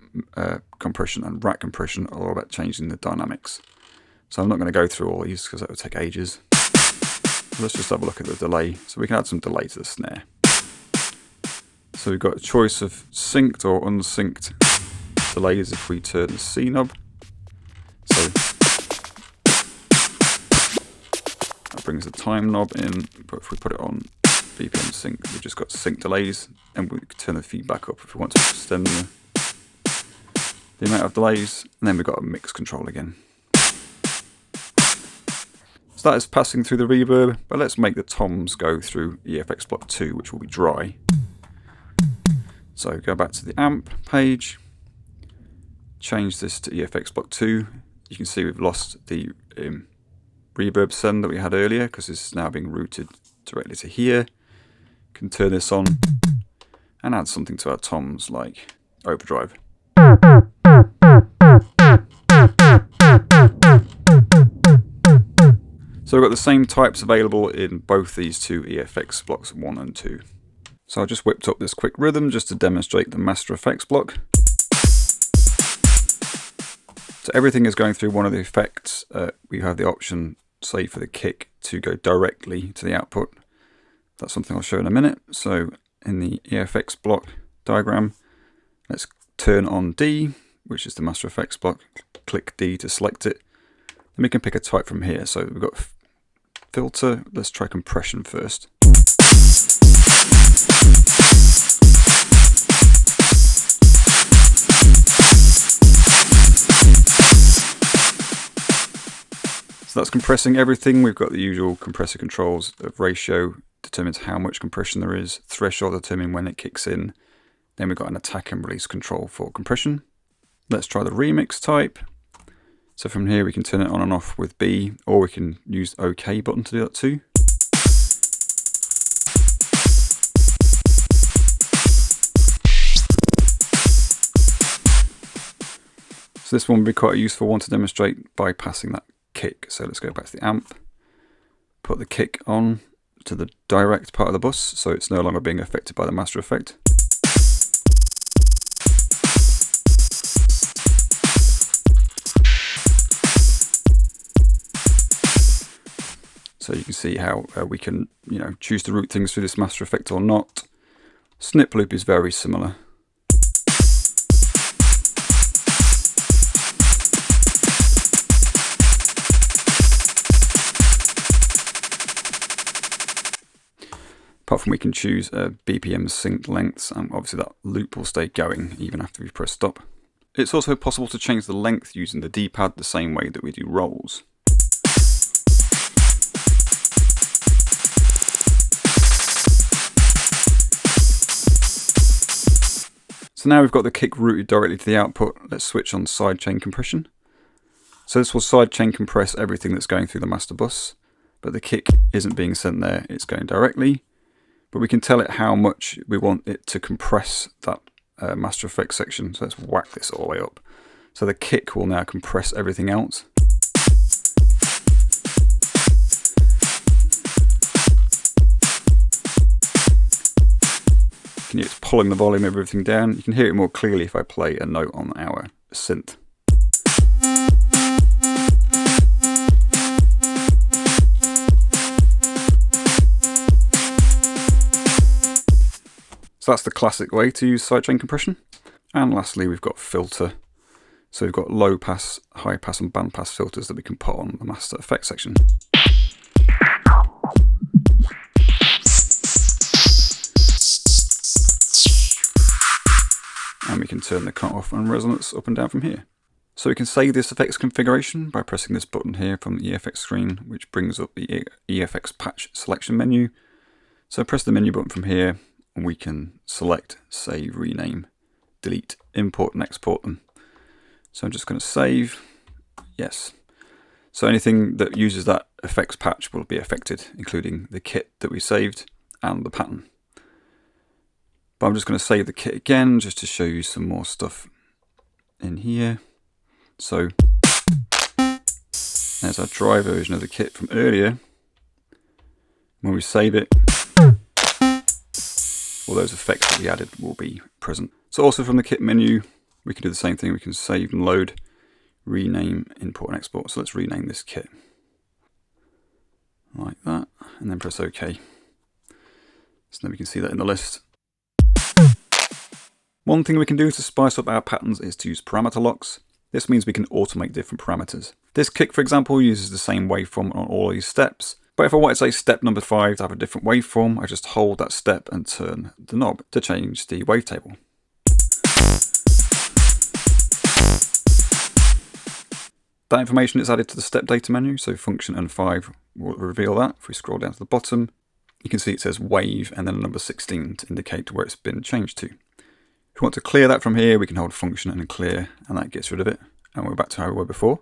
compression and rack compression are all about changing the dynamics. So I'm not going to go through all these because that would take ages. Let's just have a look at the delay. So we can add some delay to the snare. So we've got a choice of synced or unsynced delays if we turn the C knob. So that brings the time knob in, but if we put it on BPM sync, we've just got sync delays, and we can turn the feedback up if we want to extend the amount of delays, and then we've got a mix control again. So that is passing through the reverb, but let's make the toms go through EFX block 2, which will be dry. So go back to the amp page, change this to EFX block 2. You can see we've lost the reverb send that we had earlier because this is now being routed directly to here. Can turn this on and add something to our toms like overdrive. So we've got the same types available in both these two EFX blocks 1 and 2. So I just whipped up this quick rhythm just to demonstrate the master effects block. So everything is going through one of the effects. We have the option, say for the kick, to go directly to the output. That's something I'll show in a minute. So in the EFX block diagram, let's turn on D, which is the master effects block. Click D to select it. Then we can pick a type from here. So we've got filter. Let's try compression first. So that's compressing everything. We've got the usual compressor controls of ratio, determines how much compression there is, threshold determining when it kicks in. Then we've got an attack and release control for compression. Let's try the remix type. So from here we can turn it on and off with B, or we can use the OK button to do that too. So this one would be quite a useful one to demonstrate bypassing that kick. So let's go back to the amp, put the kick on to the direct part of the bus, so it's no longer being affected by the master effect. So you can see how we can, choose to route things through this master effect or not. Snip loop is very similar. Apart from we can choose BPM sync lengths, and obviously that loop will stay going even after we press stop. It's also possible to change the length using the D-pad the same way that we do rolls. So now we've got the kick routed directly to the output. Let's switch on sidechain compression. So this will sidechain compress everything that's going through the master bus, but the kick isn't being sent there, it's going directly. But we can tell it how much we want it to compress that master effects section. So let's whack this all the way up. So the kick will now compress everything else. It's pulling the volume of everything down. You can hear it more clearly if I play a note on our synth. So that's the classic way to use sidechain compression. And lastly, we've got filter. So we've got low pass, high pass and band pass filters that we can put on the master effects section. And we can turn the cutoff and resonance up and down from here. So we can save this effects configuration by pressing this button here from the EFX screen, which brings up the EFX patch selection menu. So press the menu button from here, and we can select, save, rename, delete, import and export them. So I'm just going to save, yes. So anything that uses that effects patch will be affected, including the kit that we saved and the pattern. But I'm just going to save the kit again just to show you some more stuff in here. So there's our dry version of the kit from earlier. When we save it, all those effects that we added will be present. So also from the kit menu, we can do the same thing. We can save and load, rename, import and export. So let's rename this kit like that, and then press OK. So then we can see that in the list. One thing we can do to spice up our patterns is to use parameter locks. This means we can automate different parameters. This kick, for example, uses the same waveform on all these steps. But if I wanted, say, step number 5 to have a different waveform, I just hold that step and turn the knob to change the wavetable. That information is added to the step data menu, so function and 5 will reveal that. If we scroll down to the bottom, you can see it says wave and then a number 16 to indicate where it's been changed to. If we want to clear that from here, we can hold function and clear, and that gets rid of it. And we're back to how we were before.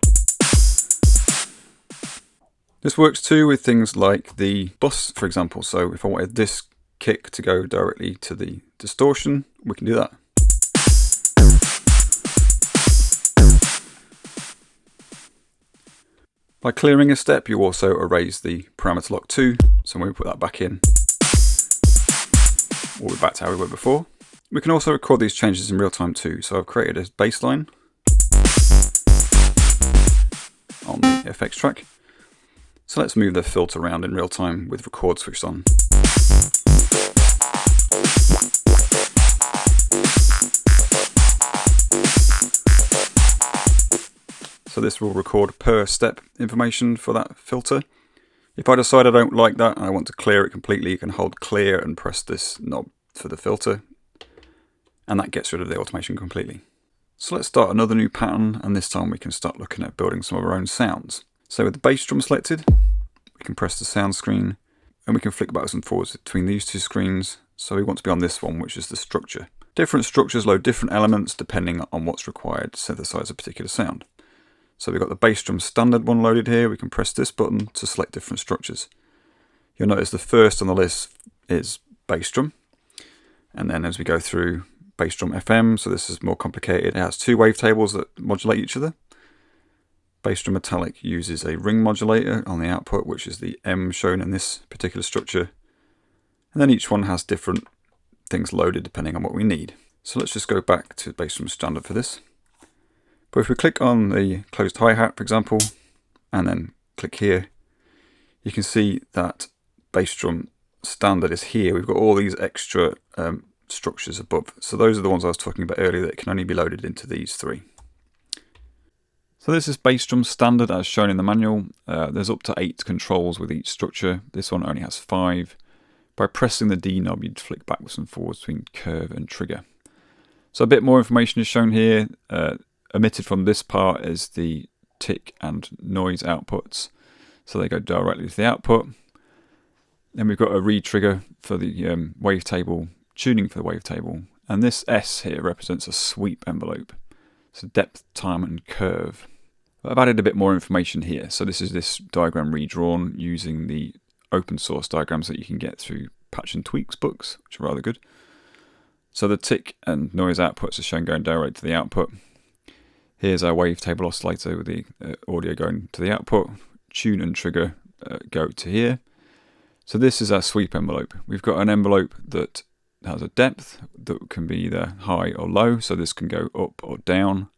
This works too with things like the bus, for example. So if I wanted this kick to go directly to the distortion, we can do that. By clearing a step, you also erase the parameter lock too. So when we put that back in, we'll be back to how we were before. We can also record these changes in real time too. So I've created a baseline on the effects track. So let's move the filter around in real time with record switched on. So this will record per step information for that filter. If I decide I don't like that and I want to clear it completely, you can hold clear and press this knob for the filter. And that gets rid of the automation completely. So let's start another new pattern, and this time we can start looking at building some of our own sounds. So with the bass drum selected, we can press the sound screen, and we can flick backwards and forwards between these two screens. So we want to be on this one, which is the structure. Different structures load different elements depending on what's required to synthesize a particular sound. So we've got the bass drum standard one loaded here. We can press this button to select different structures. You'll notice the first on the list is bass drum, and then as we go through, bass drum FM, so this is more complicated. It has two wavetables that modulate each other. Bass drum metallic uses a ring modulator on the output, which is the M shown in this particular structure. And then each one has different things loaded depending on what we need. So let's just go back to bass drum standard for this. But if we click on the closed hi-hat, for example, and then click here, you can see that bass drum standard is here. We've got all these extra structures above. So those are the ones I was talking about earlier that can only be loaded into these three. So this is bass drum standard as shown in the manual. There's up to 8 controls with each structure. This one only has 5. By pressing the D knob, you'd flick backwards and forwards between curve and trigger. So a bit more information is shown here. Omitted from this part is the tick and noise outputs. So they go directly to the output. Then we've got a retrigger for the wavetable, tuning for the wavetable. And this S here represents a sweep envelope. So depth, time and curve. I've added a bit more information here. So this is this diagram redrawn using the open source diagrams that you can get through Patch and Tweaks books, which are rather good. So the tick and noise outputs are shown going direct to the output. Here's our wavetable oscillator with the audio going to the output. Tune and trigger go to here. So this is our sweep envelope. We've got an envelope that has a depth that can be either high or low. So this can go up or down.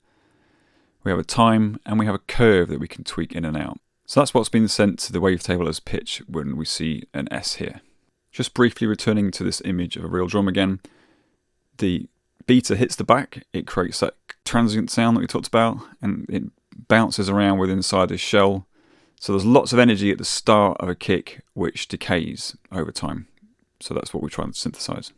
We have a time and we have a curve that we can tweak in and out. So that's what's been sent to the wavetable as pitch when we see an S here. Just briefly returning to this image of a real drum again. The beater hits the back, it creates that transient sound that we talked about, and it bounces around within inside this shell. So there's lots of energy at the start of a kick which decays over time. So that's what we're trying to synthesize.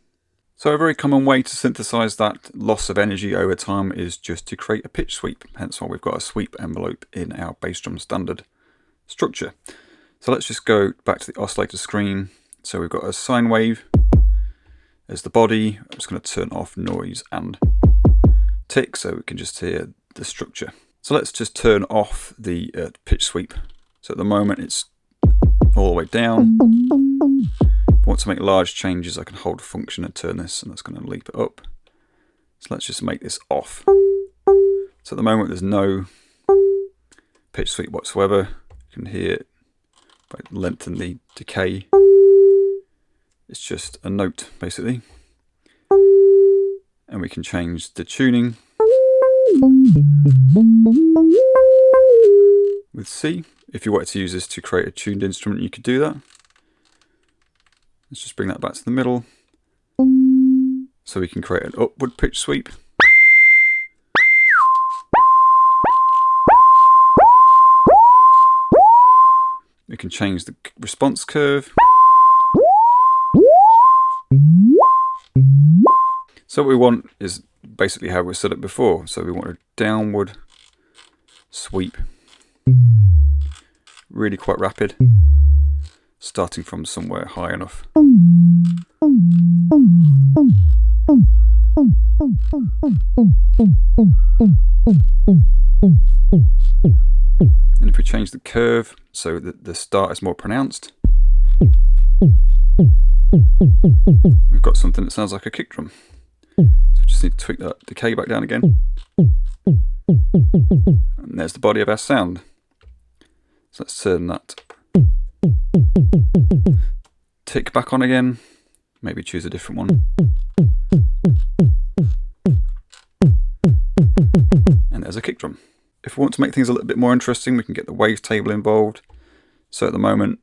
So a very common way to synthesize that loss of energy over time is just to create a pitch sweep. Hence why we've got a sweep envelope in our bass drum standard structure. So let's just go back to the oscillator screen. So we've got a sine wave, as the body. I'm just going to turn off noise and tick so we can just hear the structure. So let's just turn off the pitch sweep. So at the moment it's all the way down. If I want to make large changes, I can hold a function and turn this, and that's going to leap it up. So let's just make this off. So at the moment there's no pitch sweep whatsoever. You can hear it. If I lengthen the decay, it's just a note basically. And we can change the tuning with C. If you wanted to use this to create a tuned instrument, you could do that. Let's just bring that back to the middle. So we can create an upward pitch sweep. We can change the response curve. So what we want is basically how we set it before. So we want a downward sweep, really quite rapid, starting from somewhere high enough. And if we change the curve so that the start is more pronounced, we've got something that sounds like a kick drum. So we just need to tweak that decay back down again. And there's the body of our sound. So let's turn that tick back on again. Maybe choose a different one. And there's a kick drum. If we want to make things a little bit more interesting, we can get the wavetable involved. So at the moment,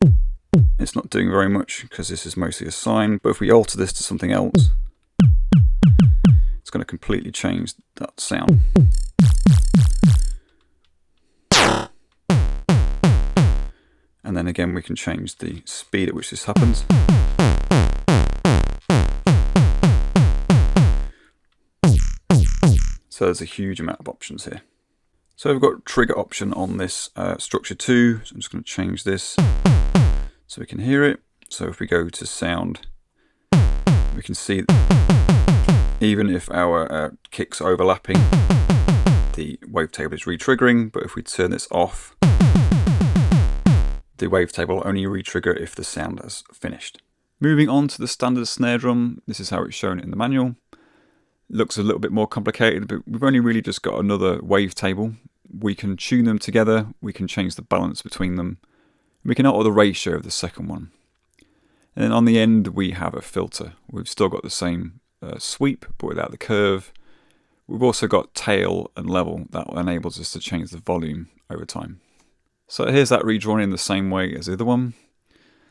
it's not doing very much because this is mostly a sine. But if we alter this to something else, it's going to completely change that sound. And then again, we can change the speed at which this happens. So there's a huge amount of options here. So we've got trigger option on this structure too. So I'm just going to change this so we can hear it. So if we go to sound, we can see even if our kicks are overlapping, the wavetable is retriggering. But if we turn this off, the wavetable will only retrigger if the sound has finished. Moving on to the standard snare drum, this is how it's shown in the manual. Looks a little bit more complicated, but we've only really just got another wavetable. We can tune them together, we can change the balance between them, we can alter the ratio of the second one. And then on the end we have a filter. We've still got the same sweep, but without the curve. We've also got tail and level that enables us to change the volume over time. So here's that redrawn in the same way as the other one.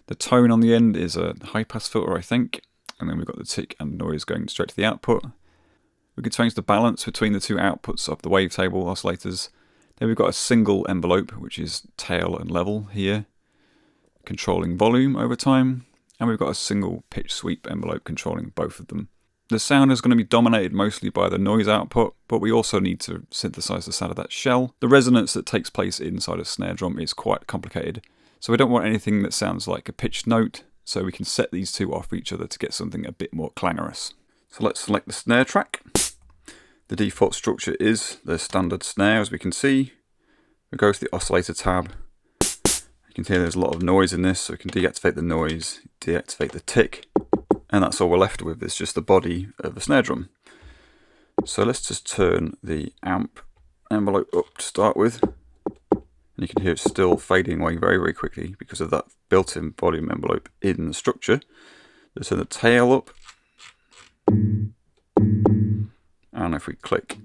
The tone on the end is a high pass filter, I think, and then we've got the tick and noise going straight to the output. We can change the balance between the two outputs of the wavetable oscillators. Then we've got a single envelope, which is tail and level here, controlling volume over time. And we've got a single pitch sweep envelope controlling both of them. The sound is going to be dominated mostly by the noise output, but we also need to synthesize the sound of that shell. The resonance that takes place inside a snare drum is quite complicated. So we don't want anything that sounds like a pitched note, so we can set these two off each other to get something a bit more clangorous. So let's select the snare track. The default structure is the standard snare, as we can see. We go to the oscillator tab. You can hear there's a lot of noise in this, so we can deactivate the noise, deactivate the tick, and that's all we're left with. It's just the body of a snare drum. So let's just turn the amp envelope up to start with. And you can hear it's still fading away very, very quickly because of that built-in volume envelope in the structure. Let's turn the tail up. And if we click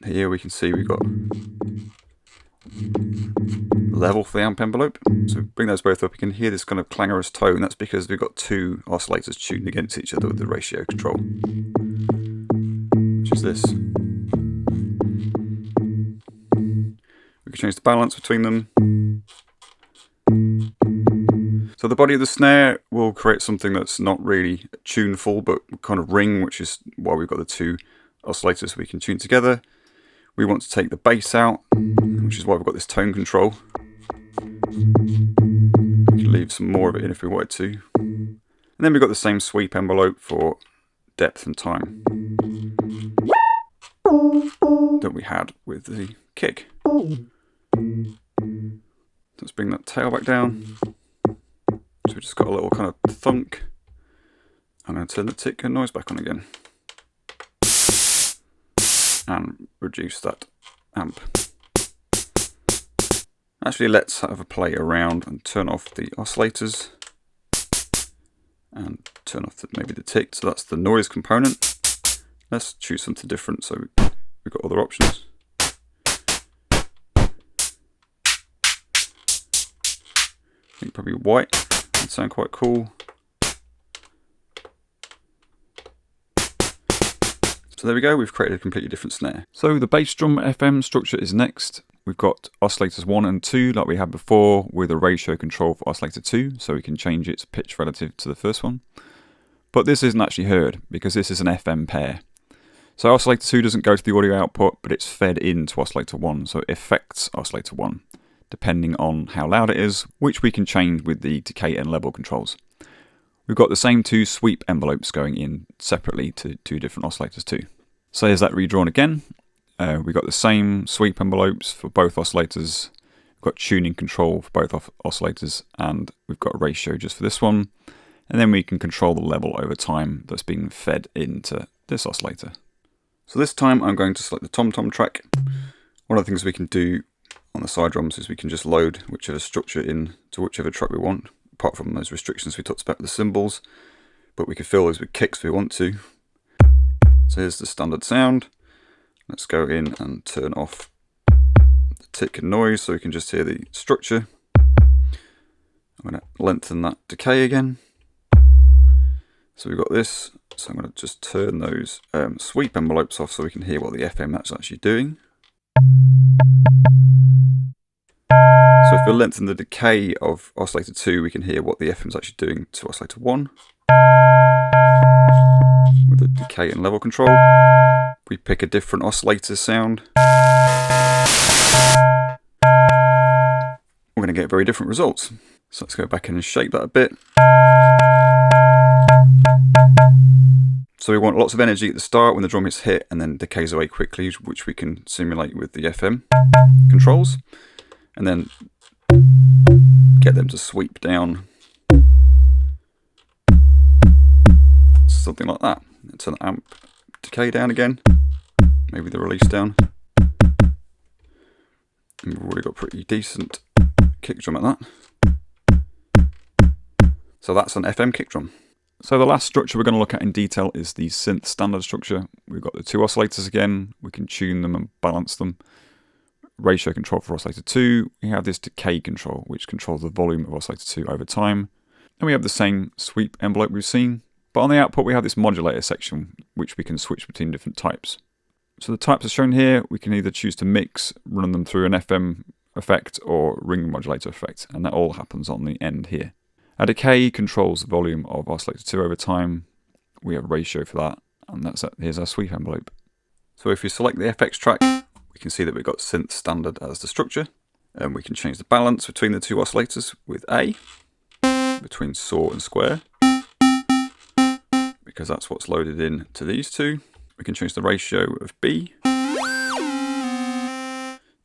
here, we can see we've got level for the amp envelope. So bring those both up, you can hear this kind of clangorous tone. That's because we've got two oscillators tuned against each other with the ratio control, which is this. We can change the balance between them. So the body of the snare will create something that's not really tuneful, but kind of ring, which is why we've got the two oscillators we can tune together. We want to take the bass out, which is why we've got this tone control. We can leave some more of it in if we wanted to. And then we've got the same sweep envelope for depth and time that we had with the kick. Let's bring that tail back down. So we just got a little kind of thunk. I'm going to turn the tick and noise back on again. And reduce that amp. Actually, let's have a play around and turn off the oscillators. And turn off maybe the tick. So that's the noise component. Let's choose something different so we've got other options. I think probably white would sound quite cool. So there we go, we've created a completely different snare. So the bass drum FM structure is next. We've got oscillators 1 and 2 like we had before with a ratio control for oscillator 2, so we can change its pitch relative to the first one. But this isn't actually heard because this is an FM pair. So oscillator 2 doesn't go to the audio output, but it's fed into oscillator 1, so it affects oscillator 1, depending on how loud it is, which we can change with the decay and level controls. We've got the same 2 sweep envelopes going in separately to 2 different oscillators too. So here's that redrawn again. We've got the same sweep envelopes for both oscillators. We've got tuning control for both oscillators, and we've got a ratio just for this one. And then we can control the level over time that's being fed into this oscillator. So this time I'm going to select the tom-tom track. One of the things we can do on the CyDrums is we can just load whichever structure in to whichever track we want, apart from those restrictions we talked about with the cymbals. But we can fill those with kicks if we want to. So here's the standard sound. Let's go in and turn off the tick and noise so we can just hear the structure. I'm going to lengthen that decay again. So we've got this. So I'm going to just turn those sweep envelopes off so we can hear what the FM that's actually doing. So if we lengthen the decay of oscillator 2, we can hear what the FM is actually doing to oscillator 1. With the decay and level control. We pick a different oscillator sound. We're going to get very different results. So let's go back in and shape that a bit. So we want lots of energy at the start when the drum is hit and then decays away quickly, which we can simulate with the FM controls. And then get them to sweep down. Something like that. Turn the amp decay down again. Maybe the release down. And we've already got pretty decent kick drum at that. So that's an FM kick drum. So the last structure we're going to look at in detail is the synth standard structure. We've got the 2 oscillators again. We can tune them and balance them. Ratio control for oscillator 2. We have this decay control, which controls the volume of oscillator 2 over time. And we have the same sweep envelope we've seen. But on the output we have this modulator section, which we can switch between different types. So the types are shown here. We can either choose to mix, run them through an FM effect or ring modulator effect, and that all happens on the end here. A decay controls the volume of oscillator 2 over time. We have a ratio for that, and that's it. Here's our sweep envelope. So if we select the FX track, we can see that we've got synth standard as the structure, and we can change the balance between the 2 oscillators with A, between saw and square, because that's what's loaded in to these 2. We can change the ratio of B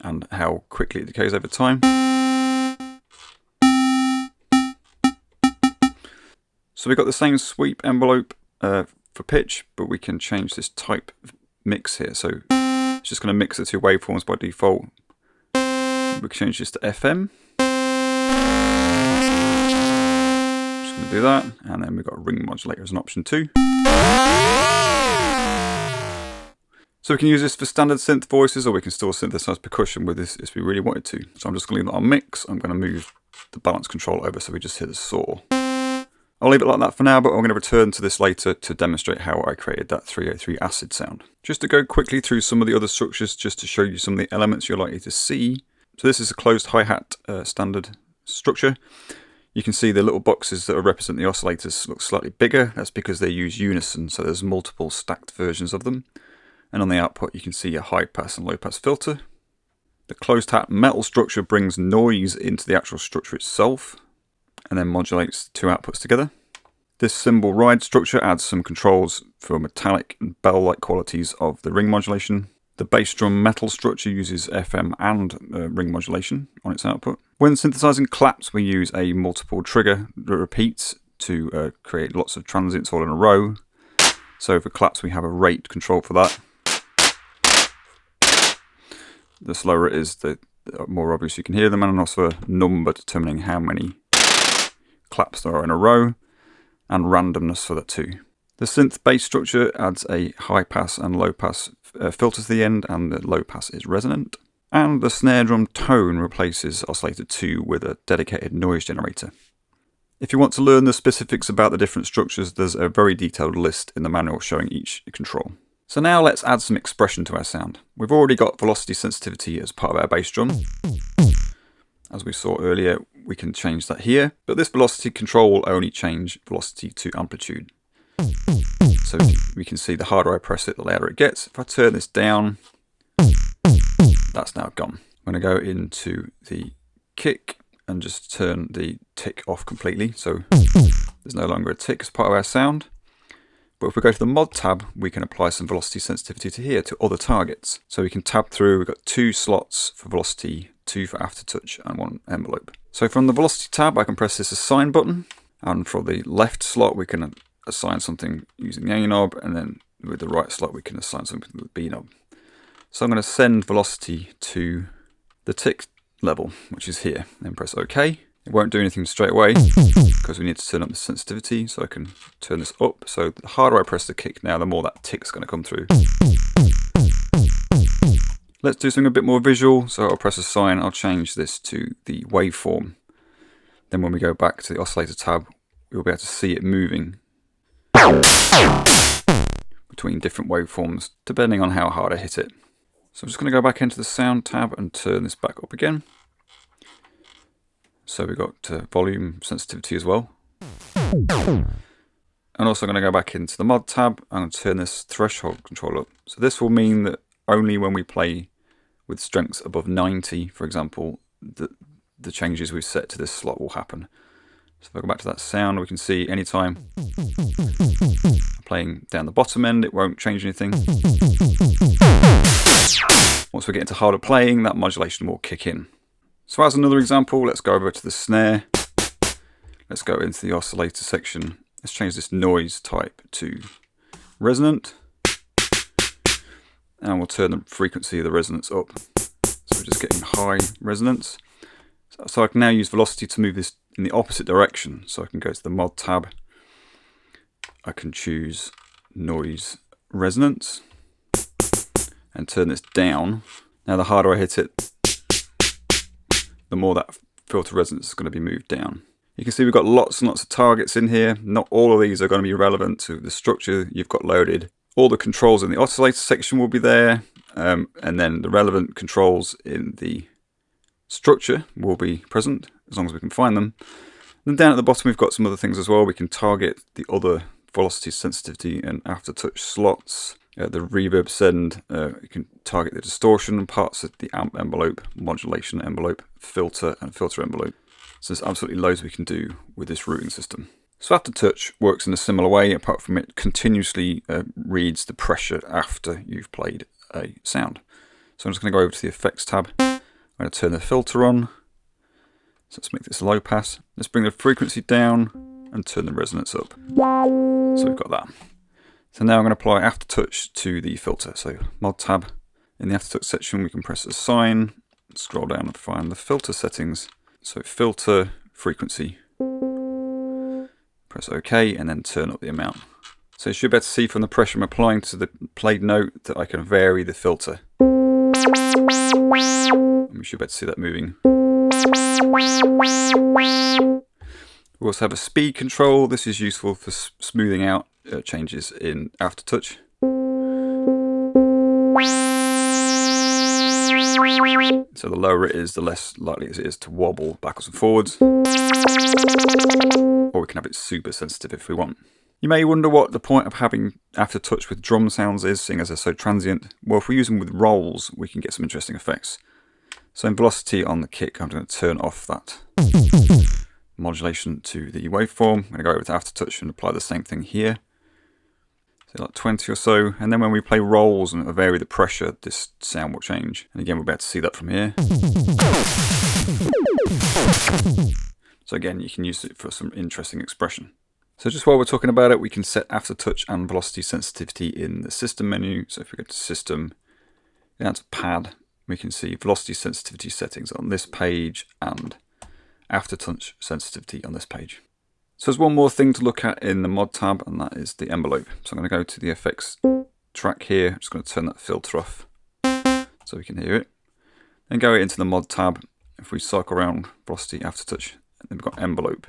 and how quickly it decays over time. So we've got the same sweep envelope for pitch, but we can change this type of mix here. So it's just going to mix the 2 waveforms by default. We can change this to FM. Just going to do that, and then we've got a ring modulator as an option too. So we can use this for standard synth voices, or we can still synthesize percussion with this if we really wanted to. So I'm just going to leave that on mix. I'm going to move the balance control over so we just hear the saw. I'll leave it like that for now, but I'm going to return to this later to demonstrate how I created that 303 acid sound. Just to go quickly through some of the other structures, just to show you some of the elements you're likely to see. So this is a closed hi-hat standard structure. You can see the little boxes that represent the oscillators look slightly bigger. That's because they use unison, so there's multiple stacked versions of them. And on the output you can see a high pass and low pass filter. The closed hat metal structure brings noise into the actual structure itself, and then modulates 2 outputs together. This cymbal ride structure adds some controls for metallic and bell-like qualities of the ring modulation. The bass drum metal structure uses FM and ring modulation on its output. When synthesizing claps, we use a multiple trigger that repeats to create lots of transients all in a row. So for claps, we have a rate control for that. The slower it is, the more obvious you can hear them, and also a number determining how many claps there are in a row, and randomness for that too. The synth bass structure adds a high pass and low pass filter to the end, and the low pass is resonant. And the snare drum tone replaces oscillator 2 with a dedicated noise generator. If you want to learn the specifics about the different structures, there's a very detailed list in the manual showing each control. So now let's add some expression to our sound. We've already got velocity sensitivity as part of our bass drum. As we saw earlier, we can change that here, but this velocity control will only change velocity to amplitude. So we can see the harder I press it, the louder it gets. If I turn this down, that's now gone. I'm going to go into the kick and just turn the tick off completely, so there's no longer a tick as part of our sound. But if we go to the mod tab, we can apply some velocity sensitivity to here, to other targets. So we can tab through, we've got 2 slots for velocity, 2 for aftertouch, and 1 envelope. So from the velocity tab, I can press this assign button, and for the left slot, we can assign something using the A knob, and then with the right slot, we can assign something with the B knob. So I'm going to send velocity to the tick level, which is here, then press OK. It won't do anything straight away because we need to turn up the sensitivity, so I can turn this up. So the harder I press the kick now, the more that tick's going to come through. Let's do something a bit more visual. So I'll press assign, I'll change this to the waveform. Then when we go back to the oscillator tab, we'll be able to see it moving between different waveforms depending on how hard I hit it. So I'm just going to go back into the sound tab and turn this back up again. So we've got volume sensitivity as well. And also I'm going to go back into the mod tab and turn this threshold control up. So this will mean that only when we play with strengths above 90, for example, the changes we've set to this slot will happen. So if I go back to that sound, we can see anytime I'm playing down the bottom end, it won't change anything. Once we get into harder playing, that modulation will kick in. So as another example, let's go over to the snare. Let's go into the oscillator section. Let's change this noise type to resonant. And we'll turn the frequency of the resonance up. So we're just getting high resonance. So I can now use velocity to move this in the opposite direction. So I can go to the mod tab. I can choose noise resonance and turn this down. Now the harder I hit it, the more that filter resonance is going to be moved down. You can see we've got lots and lots of targets in here. Not all of these are going to be relevant to the structure you've got loaded. All the controls in the oscillator section will be there, and then the relevant controls in the structure will be present, as long as we can find them. And down at the bottom we've got some other things as well. We can target the other velocity, sensitivity and aftertouch slots. The reverb send, you can target the distortion parts of the amp envelope, modulation envelope, filter and filter envelope. So there's absolutely loads we can do with this routing system. So aftertouch works in a similar way, apart from it continuously reads the pressure after you've played a sound. So I'm just going to go over to the effects tab. I'm going to turn the filter on. So let's make this low pass. Let's bring the frequency down and turn the resonance up. So we've got that. So now I'm going to apply aftertouch to the filter. So mod tab, in the aftertouch section we can press assign, scroll down and find the filter settings. So filter frequency, press OK and then turn up the amount. So you should be able to see from the pressure I'm applying to the played note that I can vary the filter. And we should be able to see that moving. We also have a speed control. This is useful for smoothing out changes in aftertouch. So the lower it is, the less likely it is to wobble backwards and forwards. Or we can have it super sensitive if we want. You may wonder what the point of having aftertouch with drum sounds is, seeing as they're so transient. Well, if we use them with rolls, we can get some interesting effects. So in velocity on the kick, I'm going to turn off that modulation to the waveform. I'm going to go over to aftertouch and apply the same thing here. So like 20 or so, and then when we play rolls and vary the pressure, this sound will change. And again, we'll be able to see that from here. So again, you can use it for some interesting expression. So just while we're talking about it, we can set aftertouch and velocity sensitivity in the system menu. So if we go to system, down to pad, we can see velocity sensitivity settings on this page and aftertouch sensitivity on this page. So there's one more thing to look at in the mod tab, and that is the envelope. So I'm going to go to the effects track here. I'm just going to turn that filter off so we can hear it. Then go into the mod tab. If we cycle around velocity, aftertouch, and then we've got envelope.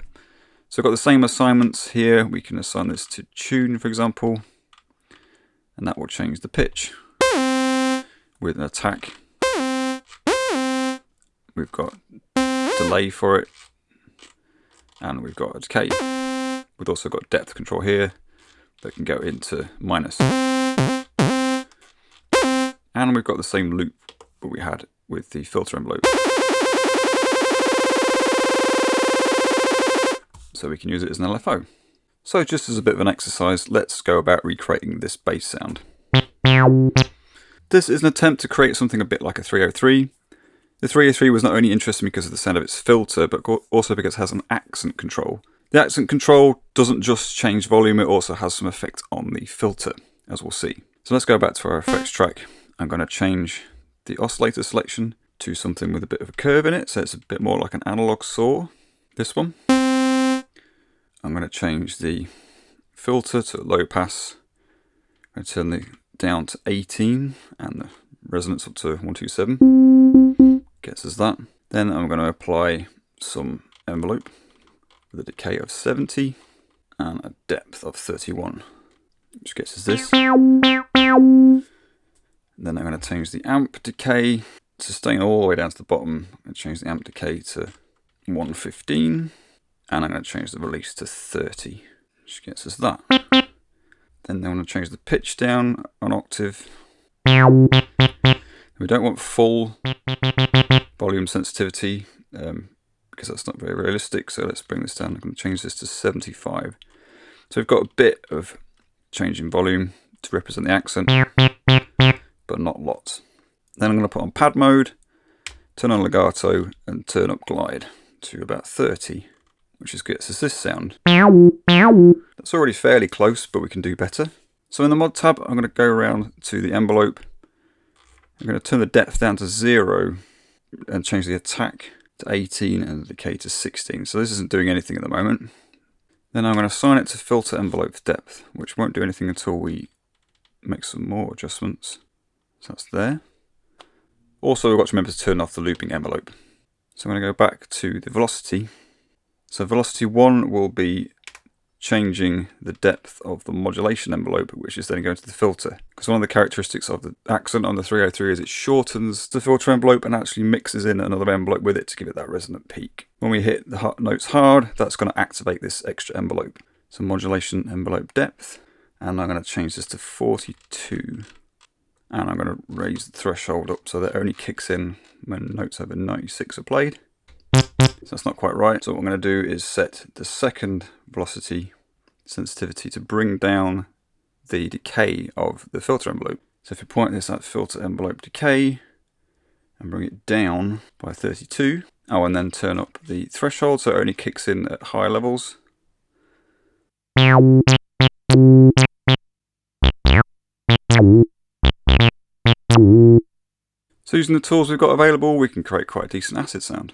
So I've got the same assignments here. We can assign this to tune, for example, and that will change the pitch with an attack. We've got delay for it, and we've got a decay. We've also got depth control here that can go into minus. And we've got the same loop that we had with the filter envelope. So we can use it as an LFO. So just as a bit of an exercise, let's go about recreating this bass sound. This is an attempt to create something a bit like a 303. The 303 was not only interesting because of the sound of its filter, but also because it has an accent control. The accent control doesn't just change volume, it also has some effect on the filter, as we'll see. So let's go back to our effects track. I'm going to change the oscillator selection to something with a bit of a curve in it, so it's a bit more like an analog saw, this one. I'm going to change the filter to low pass. I'm going to turn the down to 18 and the resonance up to 127. Gets us that. Then I'm going to apply some envelope with a decay of 70 and a depth of 31, which gets us this. And then I'm going to change the amp decay, sustain all the way down to the bottom, and change the amp decay to 115. And I'm going to change the release to 30, which gets us that. Then I'm going to change the pitch down an octave. We don't want full volume sensitivity because that's not very realistic. So let's bring this down. I'm going to change this to 75. So we've got a bit of change in volume to represent the accent, but not lots. Then I'm going to put on pad mode, turn on legato, and turn up glide to about 30. Which just gets us this sound. That's already fairly close, but we can do better. So in the mod tab, I'm going to go around to the envelope. I'm going to turn the depth down to 0 and change the attack to 18 and the decay to 16. So this isn't doing anything at the moment. Then I'm going to assign it to filter envelope depth, which won't do anything until we make some more adjustments. So that's there. Also, we've got to remember to turn off the looping envelope. So I'm going to go back to the velocity. So velocity 1 will be changing the depth of the modulation envelope, which is then going to the filter. Because one of the characteristics of the accent on the 303 is it shortens the filter envelope and actually mixes in another envelope with it to give it that resonant peak. When we hit the notes hard, that's going to activate this extra envelope. So modulation envelope depth, and I'm going to change this to 42. And I'm going to raise the threshold up so that it only kicks in when notes over 96 are played. So that's not quite right. So what I'm going to do is set the second velocity sensitivity to bring down the decay of the filter envelope. So if you point this at filter envelope decay and bring it down by 32. Oh, and then turn up the threshold so it only kicks in at high levels. So using the tools we've got available, we can create quite a decent acid sound.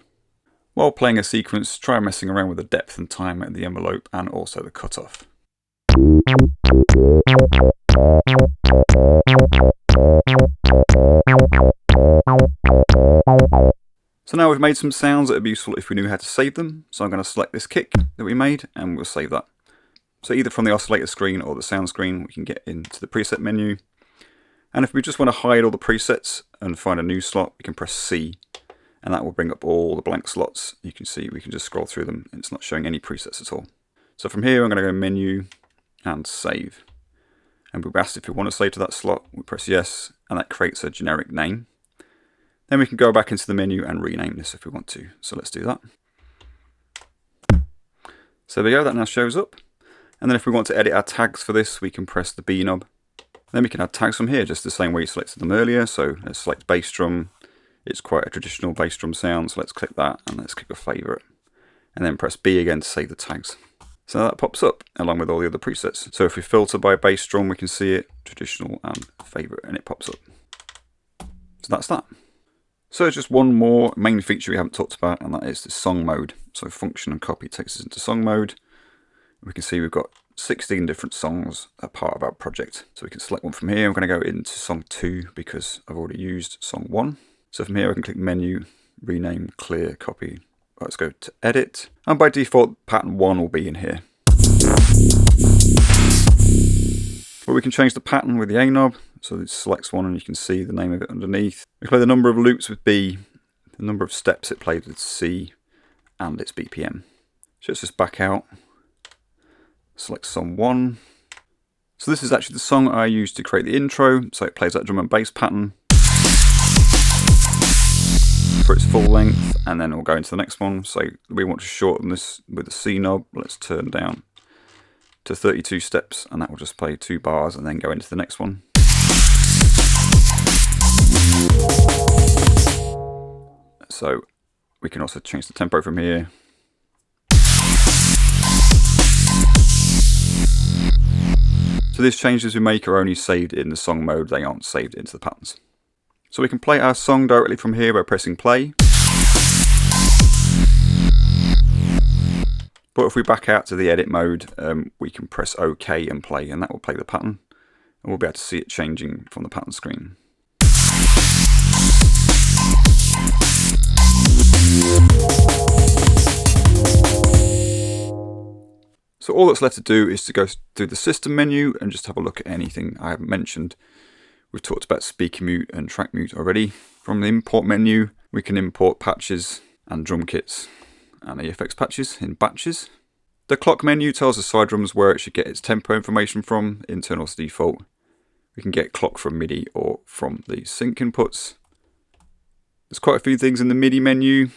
While playing a sequence, try messing around with the depth and time at the envelope and also the cutoff. So now we've made some sounds that would be useful if we knew how to save them. So I'm going to select this kick that we made and we'll save that. So either from the oscillator screen or the sound screen, we can get into the preset menu. And if we just want to hide all the presets and find a new slot, we can press C. And that will bring up all the blank slots. You can see we can just scroll through them. It's not showing any presets at all. So from here, I'm going to go menu and save. And we'll be asked if we want to save to that slot. We press yes, and that creates a generic name. Then we can go back into the menu and rename this if we want to. So let's do that. So there we go, that now shows up. And then if we want to edit our tags for this, we can press the B knob. Then we can add tags from here, just the same way you selected them earlier. So let's select bass drum. It's quite a traditional bass drum sound, so let's click that and let's click a favourite. And then press B again to save the tags. So that pops up along with all the other presets. So if we filter by bass drum, we can see it, traditional and favourite, and it pops up. So that's that. So just one more main feature we haven't talked about, and that is the song mode. So function and copy takes us into song mode. We can see we've got 16 different songs that are part of our project. So we can select one from here. I'm going to go into song 2 because I've already used song 1. So from here I can click menu, rename, clear, copy. Let's go to edit. And by default, pattern 1 will be in here. But we can change the pattern with the A knob. So it selects one and you can see the name of it underneath. We play the number of loops with B, the number of steps it played with C, and its BPM. So let's just back out. Select song 1. So this is actually the song I used to create the intro. So it plays that drum and bass pattern for its full length, and then we'll go into the next one. So we want to shorten this with the C knob. Let's turn down to 32 steps, and that will just play 2 bars and then go into the next one. So we can also change the tempo from here. So these changes we make are only saved in the song mode, they aren't saved into the patterns. So we can play our song directly from here by pressing play. But if we back out to the edit mode, we can press OK and play, and that will play the pattern. And we'll be able to see it changing from the pattern screen. So all that's left to do is to go through the system menu and just have a look at anything I haven't mentioned. We've talked about speaker mute and track mute already. From the import menu, we can import patches and drum kits and effects patches in batches. The clock menu tells the CyDrums where it should get its tempo information from, internal to default. We can get clock from MIDI or from the sync inputs. There's quite a few things in the MIDI menu.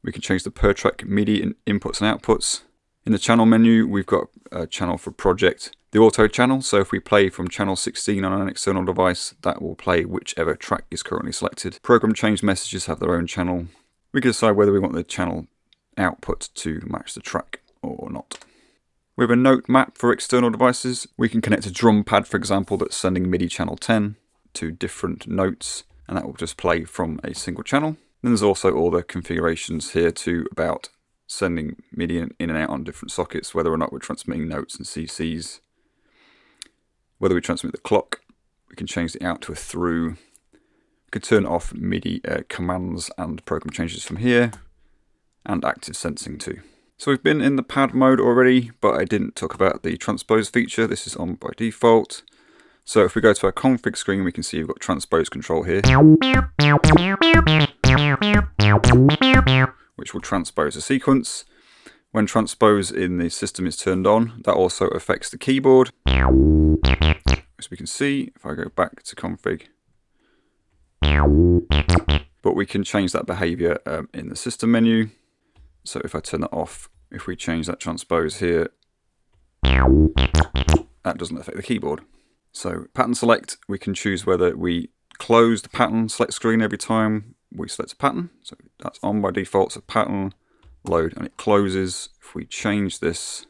We can change the per track MIDI inputs and outputs. In the channel menu, we've got a channel for project, the auto channel. So if we play from channel 16 on an external device, that will play whichever track is currently selected. Program change messages have their own channel. We can decide whether we want the channel output to match the track or not. We have a note map for external devices. We can connect a drum pad, for example, that's sending MIDI channel 10 to different notes, and that will just play from a single channel. Then there's also all the configurations here too about sending MIDI in and out on different sockets, whether or not we're transmitting notes and CCs, whether we transmit the clock. We can change the out to a through. We can turn off MIDI commands and program changes from here, and active sensing too. So we've been in the pad mode already, but I didn't talk about the transpose feature. This is on by default. So if we go to our config screen, we can see we've got transpose control here, which will transpose a sequence. When transpose in the system is turned on, that also affects the keyboard. As we can see, if I go back to config, but we can change that behavior in the system menu. So if I turn that off, if we change that transpose here, that doesn't affect the keyboard. So pattern select, we can choose whether we close the pattern select screen every time we select a pattern. So that's on by default, so pattern, load, and it closes. If we change this,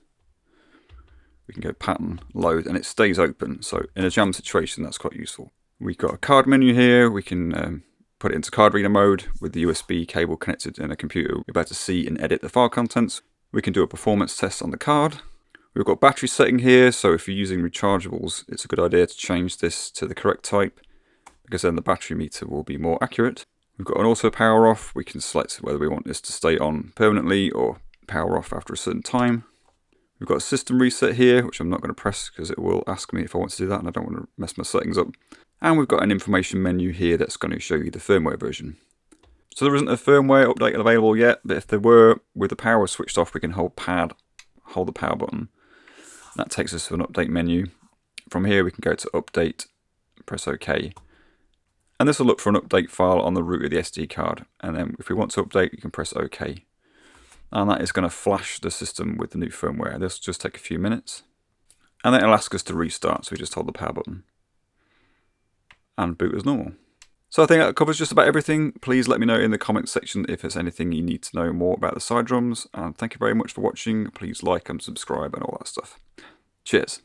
we can go pattern, load, and it stays open. So in a jam situation, that's quite useful. We've got a card menu here. We can put it into card reader mode with the USB cable connected in a computer. We're about to see and edit the file contents. We can do a performance test on the card. We've got battery setting here, so if you're using rechargeables, it's a good idea to change this to the correct type, because then the battery meter will be more accurate. We've got an auto power off. We can select whether we want this to stay on permanently or power off after a certain time. We've got a system reset here, which I'm not going to press because it will ask me if I want to do that, and I don't want to mess my settings up. And we've got an information menu here that's going to show you the firmware version. So there isn't a firmware update available yet, but if there were, with the power switched off, we can hold the power button. That takes us to an update menu. From here we can go to update, press OK. And this will look for an update file on the root of the SD card. And then if we want to update, you can press OK. and that is going to flash the system with the new firmware. This will just take a few minutes, and then it'll ask us to restart, so we just hold the power button and boot as normal. So I think that covers just about everything. Please let me know in the comments section if there's anything you need to know more about the CyDrums, and thank you very much for watching. Please like and subscribe and all that stuff. Cheers.